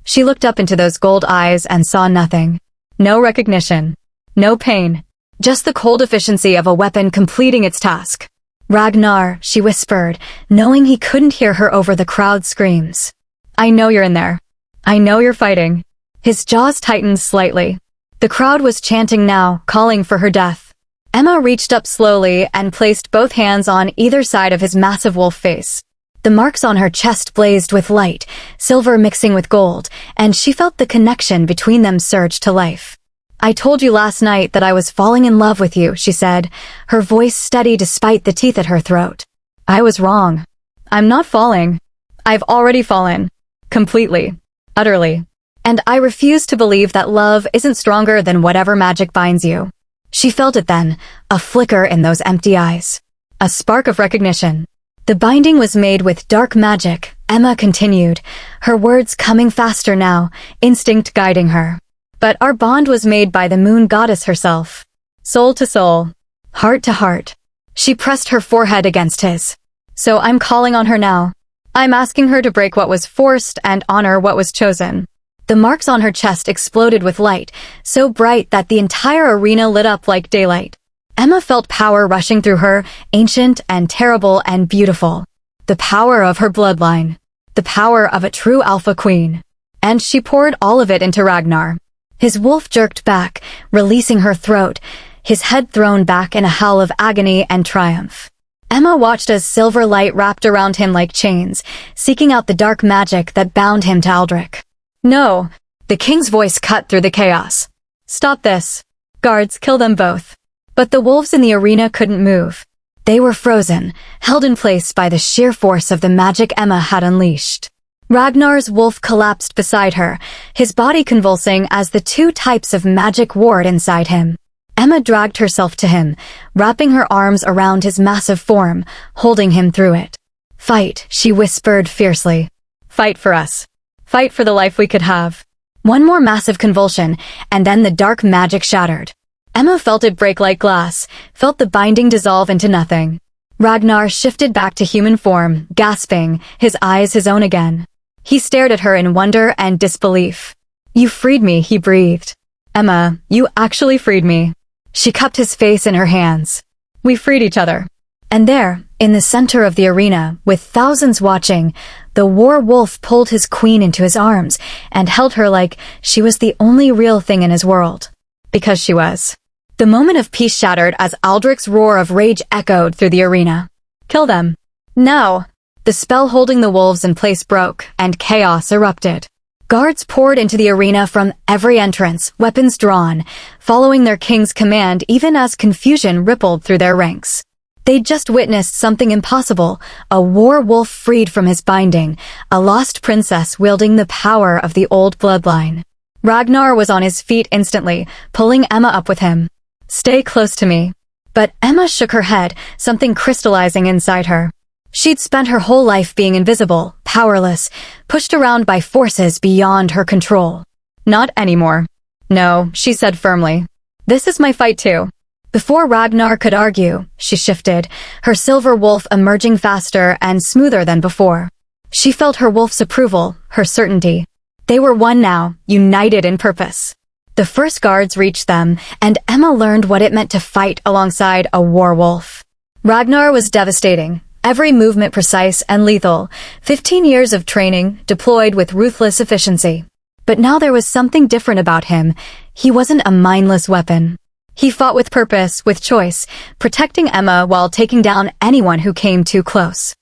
She looked up into those gold eyes and saw nothing. No recognition. No pain. Just the cold efficiency of a weapon completing its task. Ragnar, she whispered, knowing he couldn't hear her over the crowd's screams. I know you're in there. I know you're fighting. His jaws tightened slightly. The crowd was chanting now, calling for her death. Emma reached up slowly and placed both hands on either side of his massive wolf face. The marks on her chest blazed with light, silver mixing with gold, and she felt the connection between them surge to life. I told you last night that I was falling in love with you, she said, her voice steady despite the teeth at her throat. I was wrong. I'm not falling. I've already fallen. Completely. Utterly. And I refuse to believe that love isn't stronger than whatever magic binds you. She felt it then, a flicker in those empty eyes. A spark of recognition. The binding was made with dark magic, Emma continued, her words coming faster now, instinct guiding her. But our bond was made by the moon goddess herself. Soul to soul. Heart to heart. She pressed her forehead against his. So I'm calling on her now. I'm asking her to break what was forced and honor what was chosen. The marks on her chest exploded with light, so bright that the entire arena lit up like daylight. Emma felt power rushing through her, ancient and terrible and beautiful. The power of her bloodline. The power of a true alpha queen. And she poured all of it into Ragnar. His wolf jerked back, releasing her throat, his head thrown back in a howl of agony and triumph. Emma watched as silver light wrapped around him like chains, seeking out the dark magic that bound him to Aldrich. No! The king's voice cut through the chaos. Stop this. Guards, kill them both. But the wolves in the arena couldn't move. They were frozen, held in place by the sheer force of the magic Emma had unleashed. Ragnar's wolf collapsed beside her, his body convulsing as the two types of magic warred inside him. Emma dragged herself to him, wrapping her arms around his massive form, holding him through it. Fight, she whispered fiercely. Fight for us. Fight for the life we could have. One more massive convulsion, and then the dark magic shattered. Emma felt it break like glass, felt the binding dissolve into nothing. Ragnar shifted back to human form, gasping, his eyes his own again. He stared at her in wonder and disbelief. You freed me, he breathed. Emma, you actually freed me. She cupped his face in her hands. We freed each other. And there, in the center of the arena, with thousands watching, the war wolf pulled his queen into his arms and held her like she was the only real thing in his world. Because she was. The moment of peace shattered as Aldrich's roar of rage echoed through the arena. Kill them. Now. The spell holding the wolves in place broke, and chaos erupted. Guards poured into the arena from every entrance, weapons drawn, following their king's command even as confusion rippled through their ranks. They'd just witnessed something impossible, a war wolf freed from his binding, a lost princess wielding the power of the old bloodline. Ragnar was on his feet instantly, pulling Emma up with him. Stay close to me. But Emma shook her head, something crystallizing inside her. She'd spent her whole life being invisible, powerless, pushed around by forces beyond her control. Not anymore. No, she said firmly. This is my fight too. Before Ragnar could argue, she shifted, her silver wolf emerging faster and smoother than before. She felt her wolf's approval, her certainty. They were one now, united in purpose. The first guards reached them, and Emma learned what it meant to fight alongside a war wolf. Ragnar was devastating, every movement precise and lethal, 15 years of training deployed with ruthless efficiency. But now there was something different about him. He wasn't a mindless weapon. He fought with purpose, with choice, protecting Emma while taking down anyone who came too close.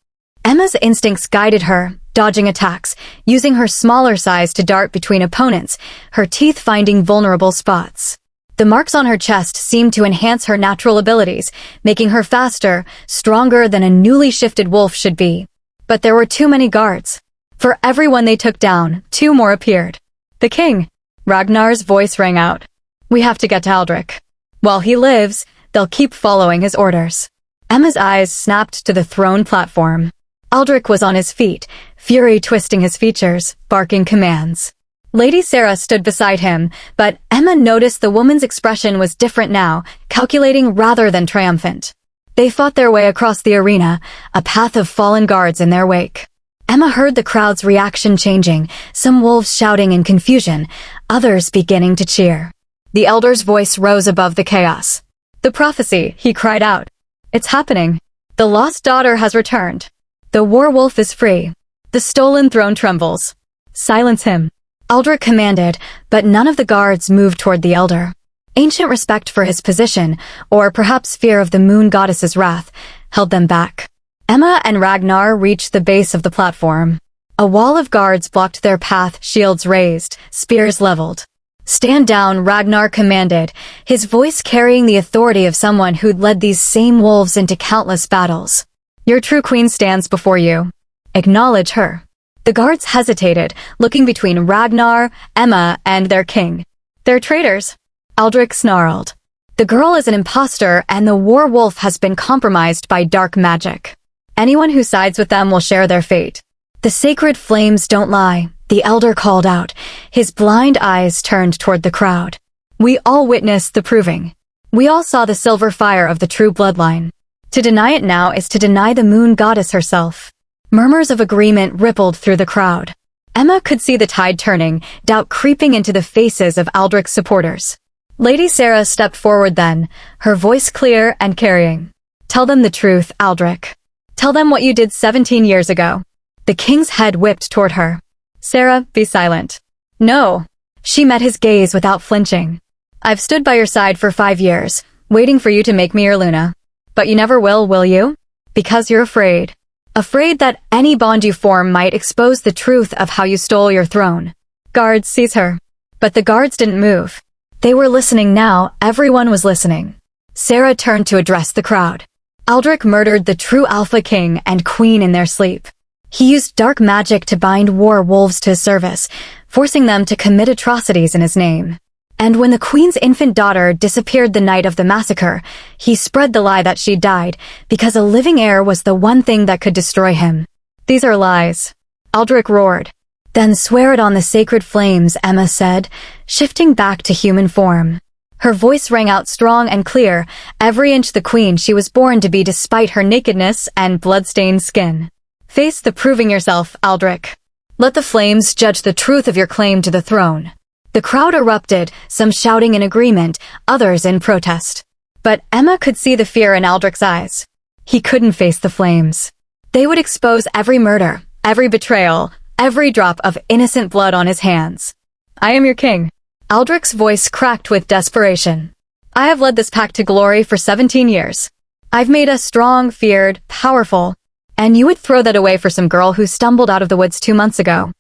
Emma's instincts guided her, dodging attacks, using her smaller size to dart between opponents, her teeth finding vulnerable spots. The marks on her chest seemed to enhance her natural abilities, making her faster, stronger than a newly shifted wolf should be. But there were too many guards. For everyone they took down, 2 more appeared. The king! Ragnar's voice rang out. We have to get to Aldrich. While he lives, they'll keep following his orders. Emma's eyes snapped to the throne platform. Aldrich was on his feet, fury twisting his features, barking commands. Lady Sarah stood beside him, but Emma noticed the woman's expression was different now, calculating rather than triumphant. They fought their way across the arena, a path of fallen guards in their wake. Emma heard the crowd's reaction changing, some wolves shouting in confusion, others beginning to cheer. The elder's voice rose above the chaos. The prophecy, he cried out. It's happening. The lost daughter has returned. The werewolf is free. The stolen throne trembles. Silence him. Aldrich commanded, but none of the guards moved toward the elder. Ancient respect for his position, or perhaps fear of the moon goddess's wrath, held them back. Emma and Ragnar reached the base of the platform. A wall of guards blocked their path, shields raised, spears leveled. Stand down, Ragnar commanded, his voice carrying the authority of someone who'd led these same wolves into countless battles. Your true queen stands before you. Acknowledge her. The guards hesitated, looking between Ragnar, Emma, and their king. They're traitors. Aldrich snarled. The girl is an imposter, and the werewolf has been compromised by dark magic. Anyone who sides with them will share their fate. The sacred flames don't lie, the elder called out, his blind eyes turned toward the crowd. We all witnessed the proving. We all saw the silver fire of the true bloodline. To deny it now is to deny the moon goddess herself. Murmurs of agreement rippled through the crowd. Emma could see the tide turning, doubt creeping into the faces of Aldrich's supporters. Lady Sarah stepped forward then, her voice clear and carrying. Tell them the truth, Aldrich. Tell them what you did 17 years ago. The king's head whipped toward her. Sarah, be silent. No. She met his gaze without flinching. I've stood by your side for 5 years, waiting for you to make me your Luna. But you never will you? Because you're afraid. Afraid that any bond you form might expose the truth of how you stole your throne. Guards, seize her. But the guards didn't move. They were listening now, everyone was listening. Sarah turned to address the crowd. Aldrich murdered the true Alpha King and Queen in their sleep. He used dark magic to bind war wolves to his service, forcing them to commit atrocities in his name. And when the Queen's infant daughter disappeared the night of the massacre, he spread the lie that she died, because a living heir was the one thing that could destroy him. These are lies. Aldrich roared. Then swear it on the sacred flames, Emma said, shifting back to human form. Her voice rang out strong and clear, every inch the queen she was born to be despite her nakedness and blood-stained skin. Face the proving yourself, Aldrich. Let the flames judge the truth of your claim to the throne. The crowd erupted, some shouting in agreement, others in protest. But Emma could see the fear in Aldrich's eyes. He couldn't face the flames. They would expose every murder, every betrayal, every drop of innocent blood on his hands. I am your king. Aldrich's voice cracked with desperation. I have led this pack to glory for 17 years. I've made us strong, feared, powerful, and you would throw that away for some girl who stumbled out of the woods 2 months ago.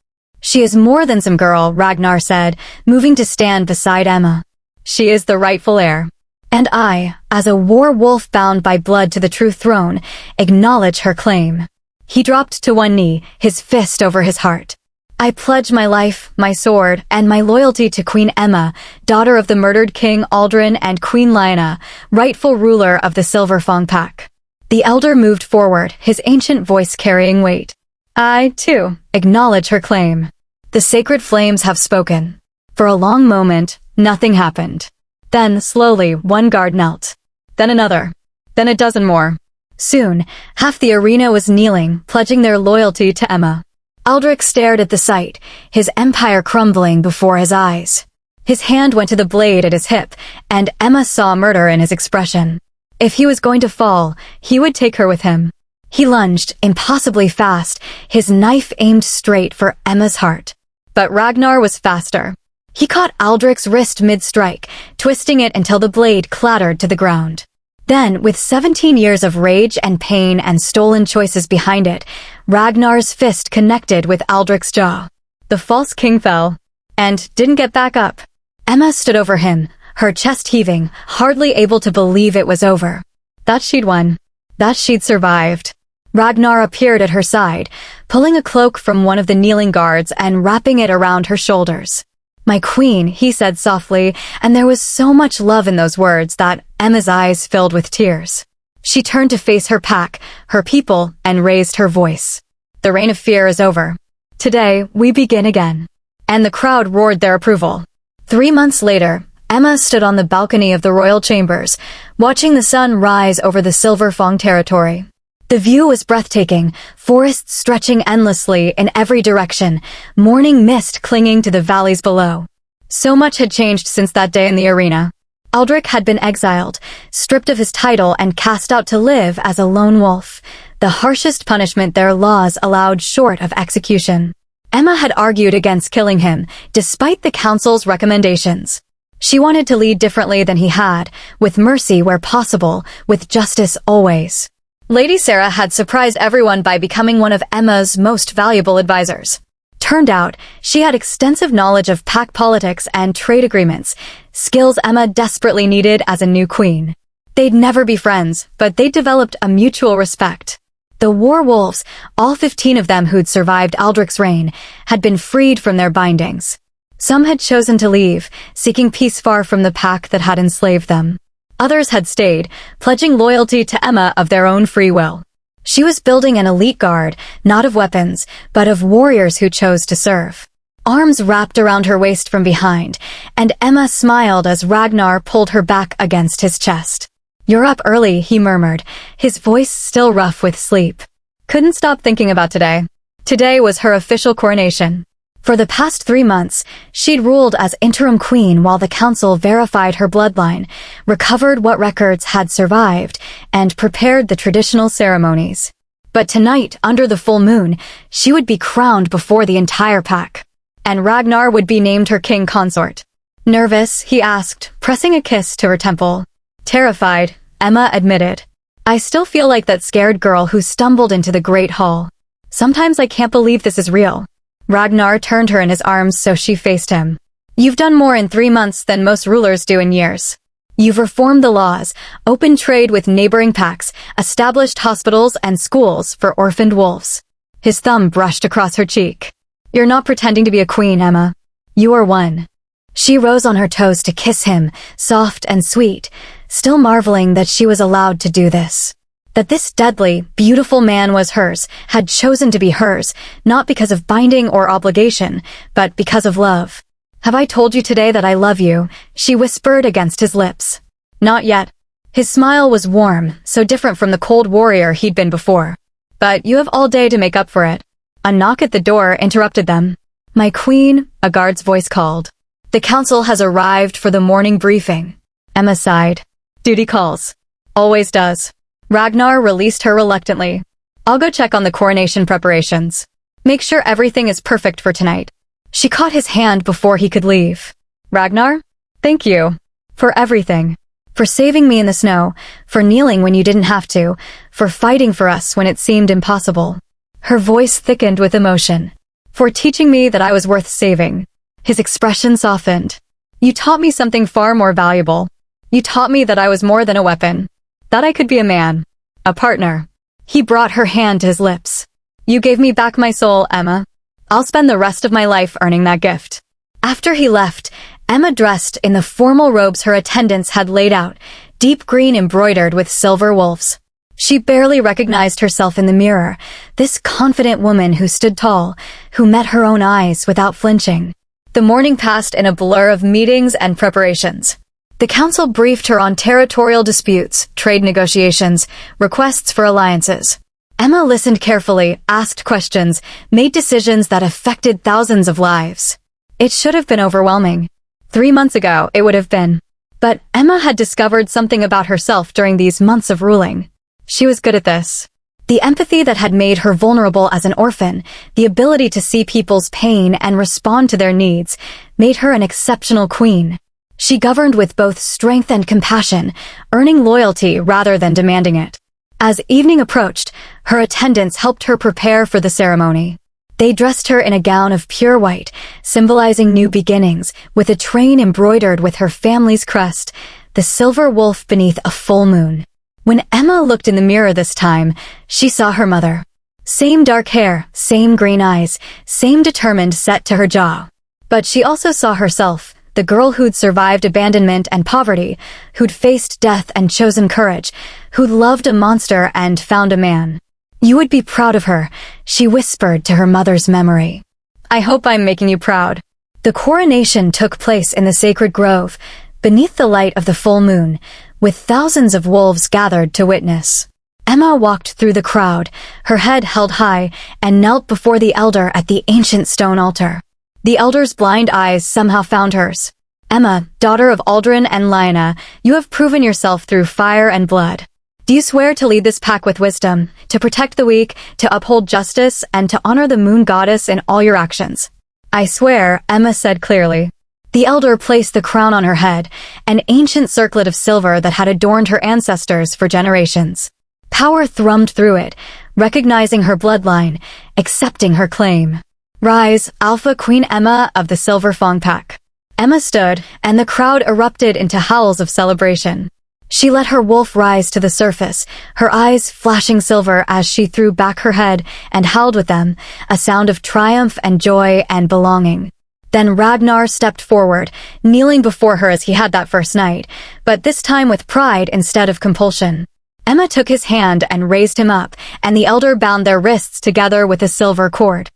She is more than some girl, Ragnar said, moving to stand beside Emma. She is the rightful heir. And I, as a war wolf bound by blood to the true throne, acknowledge her claim. He dropped to one knee, his fist over his heart. I pledge my life, my sword, and my loyalty to Queen Emma, daughter of the murdered King Aldrin and Queen Lyanna, rightful ruler of the Silverfang Pack. The elder moved forward, his ancient voice carrying weight. I, too, acknowledge her claim. The sacred flames have spoken. For a long moment, nothing happened. Then, slowly, one guard knelt. Then another. Then a dozen more. Soon, half the arena was kneeling, pledging their loyalty to Emma. Aldrich stared at the sight, his empire crumbling before his eyes. His hand went to the blade at his hip, and Emma saw murder in his expression. If he was going to fall, he would take her with him. He lunged, impossibly fast, his knife aimed straight for Emma's heart. But Ragnar was faster. He caught Aldrich's wrist mid-strike, twisting it until the blade clattered to the ground. Then, with 17 years of rage and pain and stolen choices behind it, Ragnar's fist connected with Aldrich's jaw. The false king fell, and didn't get back up. Emma stood over him, her chest heaving, hardly able to believe it was over. That she'd won. That she'd survived. Ragnar appeared at her side, pulling a cloak from one of the kneeling guards and wrapping it around her shoulders. "My queen," he said softly, and there was so much love in those words that Emma's eyes filled with tears. She turned to face her pack, her people, and raised her voice. "The reign of fear is over. Today, we begin again." And the crowd roared their approval. 3 months later, Emma stood on the balcony of the royal chambers, watching the sun rise over the Silverfang territory. The view was breathtaking, forests stretching endlessly in every direction, morning mist clinging to the valleys below. So much had changed since that day in the arena. Aldrich had been exiled, stripped of his title and cast out to live as a lone wolf, the harshest punishment their laws allowed short of execution. Emma had argued against killing him, despite the council's recommendations. She wanted to lead differently than he had, with mercy where possible, with justice always. Lady Sarah had surprised everyone by becoming one of Emma's most valuable advisors. Turned out, she had extensive knowledge of pack politics and trade agreements, skills Emma desperately needed as a new queen. They'd never be friends, but they'd developed a mutual respect. The war wolves, all 15 of them who'd survived Aldrich's reign, had been freed from their bindings. Some had chosen to leave, seeking peace far from the pack that had enslaved them. Others had stayed, pledging loyalty to Emma of their own free will. She was building an elite guard, not of weapons, but of warriors who chose to serve. Arms wrapped around her waist from behind, and Emma smiled as Ragnar pulled her back against his chest. "You're up early," he murmured, his voice still rough with sleep. Couldn't stop thinking about today. Today was her official coronation. For the past 3 months, she'd ruled as interim queen while the council verified her bloodline, recovered what records had survived, and prepared the traditional ceremonies. But tonight, under the full moon, she would be crowned before the entire pack. And Ragnar would be named her king consort. "Nervous?" he asked, pressing a kiss to her temple. "Terrified," Emma admitted. "I still feel like that scared girl who stumbled into the Great Hall. Sometimes I can't believe this is real." Ragnar turned her in his arms so she faced him. "You've done more in 3 months than most rulers do in years. You've reformed the laws, opened trade with neighboring packs, established hospitals and schools for orphaned wolves." His thumb brushed across her cheek. "You're not pretending to be a queen, Emma. You are one." She rose on her toes to kiss him, soft and sweet, still marveling that she was allowed to do this. That this deadly, beautiful man was hers, had chosen to be hers, not because of binding or obligation, but because of love. "Have I told you today that I love you?" she whispered against his lips. "Not yet." His smile was warm, so different from the cold warrior he'd been before. "But you have all day to make up for it." A knock at the door interrupted them. "My queen," a guard's voice called. "The council has arrived for the morning briefing." Emma sighed. "Duty calls." "Always does." Ragnar released her reluctantly. "I'll go check on the coronation preparations. Make sure everything is perfect for tonight." She caught his hand before he could leave. "Ragnar, thank you. For everything. For saving me in the snow, for kneeling when you didn't have to, for fighting for us when it seemed impossible." Her voice thickened with emotion. "For teaching me that I was worth saving." His expression softened. "You taught me something far more valuable. You taught me that I was more than a weapon. That I could be a man. A partner." He brought her hand to his lips. "You gave me back my soul, Emma. I'll spend the rest of my life earning that gift." After he left, Emma dressed in the formal robes her attendants had laid out, deep green embroidered with silver wolves. She barely recognized herself in the mirror, this confident woman who stood tall, who met her own eyes without flinching. The morning passed in a blur of meetings and preparations. The council briefed her on territorial disputes, trade negotiations, requests for alliances. Emma listened carefully, asked questions, made decisions that affected thousands of lives. It should have been overwhelming. 3 months ago, it would have been. But Emma had discovered something about herself during these months of ruling. She was good at this. The empathy that had made her vulnerable as an orphan, the ability to see people's pain and respond to their needs, made her an exceptional queen. She governed with both strength and compassion, earning loyalty rather than demanding it. As evening approached, her attendants helped her prepare for the ceremony. They dressed her in a gown of pure white, symbolizing new beginnings, with a train embroidered with her family's crest, the silver wolf beneath a full moon. When Emma looked in the mirror this time, she saw her mother. Same dark hair, same green eyes, same determined set to her jaw. But she also saw herself, the girl who'd survived abandonment and poverty, who'd faced death and chosen courage, who'd loved a monster and found a man. You would be proud of her, she whispered to her mother's memory. I hope I'm making you proud. The coronation took place in the sacred grove, beneath the light of the full moon, with thousands of wolves gathered to witness. Emma walked through the crowd, her head held high, and knelt before the elder at the ancient stone altar. The elder's blind eyes somehow found hers. Emma, daughter of Aldrin and Lyanna, you have proven yourself through fire and blood. Do you swear to lead this pack with wisdom, to protect the weak, to uphold justice, and to honor the moon goddess in all your actions? I swear, Emma said clearly. The elder placed the crown on her head, an ancient circlet of silver that had adorned her ancestors for generations. Power thrummed through it, recognizing her bloodline, accepting her claim. Rise, Alpha Queen Emma of the Silverfang Pack. Emma stood, and the crowd erupted into howls of celebration. She let her wolf rise to the surface, her eyes flashing silver as she threw back her head and howled with them, a sound of triumph and joy and belonging. Then Ragnar stepped forward, kneeling before her as he had that first night, but this time with pride instead of compulsion. Emma took his hand and raised him up, and the elder bound their wrists together with a silver cord.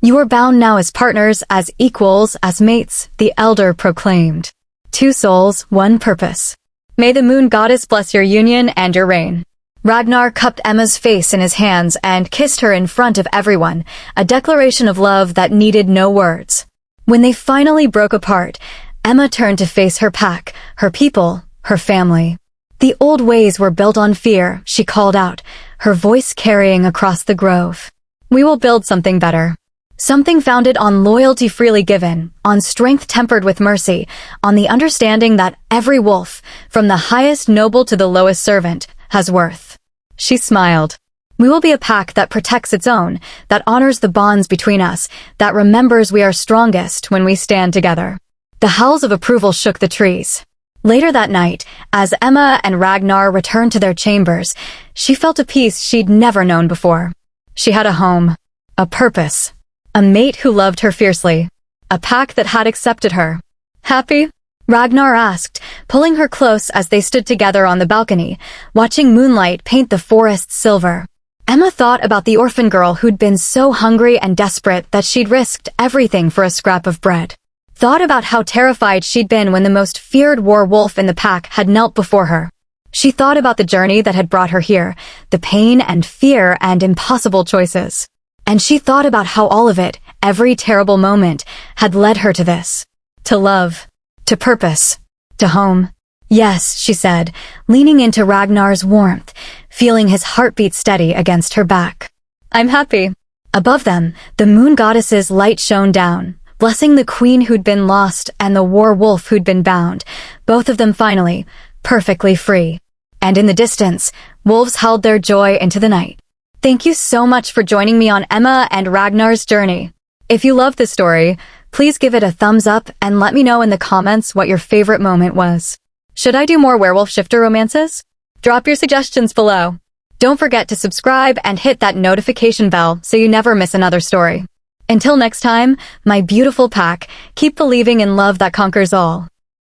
You are bound now as partners, as equals, as mates, the elder proclaimed. 2 souls, 1 purpose. May the moon goddess bless your union and your reign. Ragnar cupped Emma's face in his hands and kissed her in front of everyone, a declaration of love that needed no words. When they finally broke apart, Emma turned to face her pack, her people, her family. The old ways were built on fear, she called out, her voice carrying across the grove. We will build something better. Something founded on loyalty freely given, on strength tempered with mercy, on the understanding that every wolf, from the highest noble to the lowest servant, has worth. She smiled. We will be a pack that protects its own, that honors the bonds between us, that remembers we are strongest when we stand together. The howls of approval shook the trees. Later that night, as Emma and Ragnar returned to their chambers, she felt a peace she'd never known before. She had a home, a purpose. A mate who loved her fiercely. A pack that had accepted her. Happy? Ragnar asked, pulling her close as they stood together on the balcony, watching moonlight paint the forest silver. Emma thought about the orphan girl who'd been so hungry and desperate that she'd risked everything for a scrap of bread. Thought about how terrified she'd been when the most feared werewolf in the pack had knelt before her. She thought about the journey that had brought her here, the pain and fear and impossible choices. And she thought about how all of it, every terrible moment, had led her to this. To love. To purpose. To home. Yes, she said, leaning into Ragnar's warmth, feeling his heartbeat steady against her back. I'm happy. Above them, the moon goddess's light shone down, blessing the queen who'd been lost and the war wolf who'd been bound, both of them finally, perfectly free. And in the distance, wolves howled their joy into the night. Thank you so much for joining me on Emma and Ragnar's journey. If you love this story, please give it a thumbs up and let me know in the comments what your favorite moment was. Should I do more werewolf shifter romances? Drop your suggestions below. Don't forget to subscribe and hit that notification bell so you never miss another story. Until next time, my beautiful pack, keep believing in love that conquers all.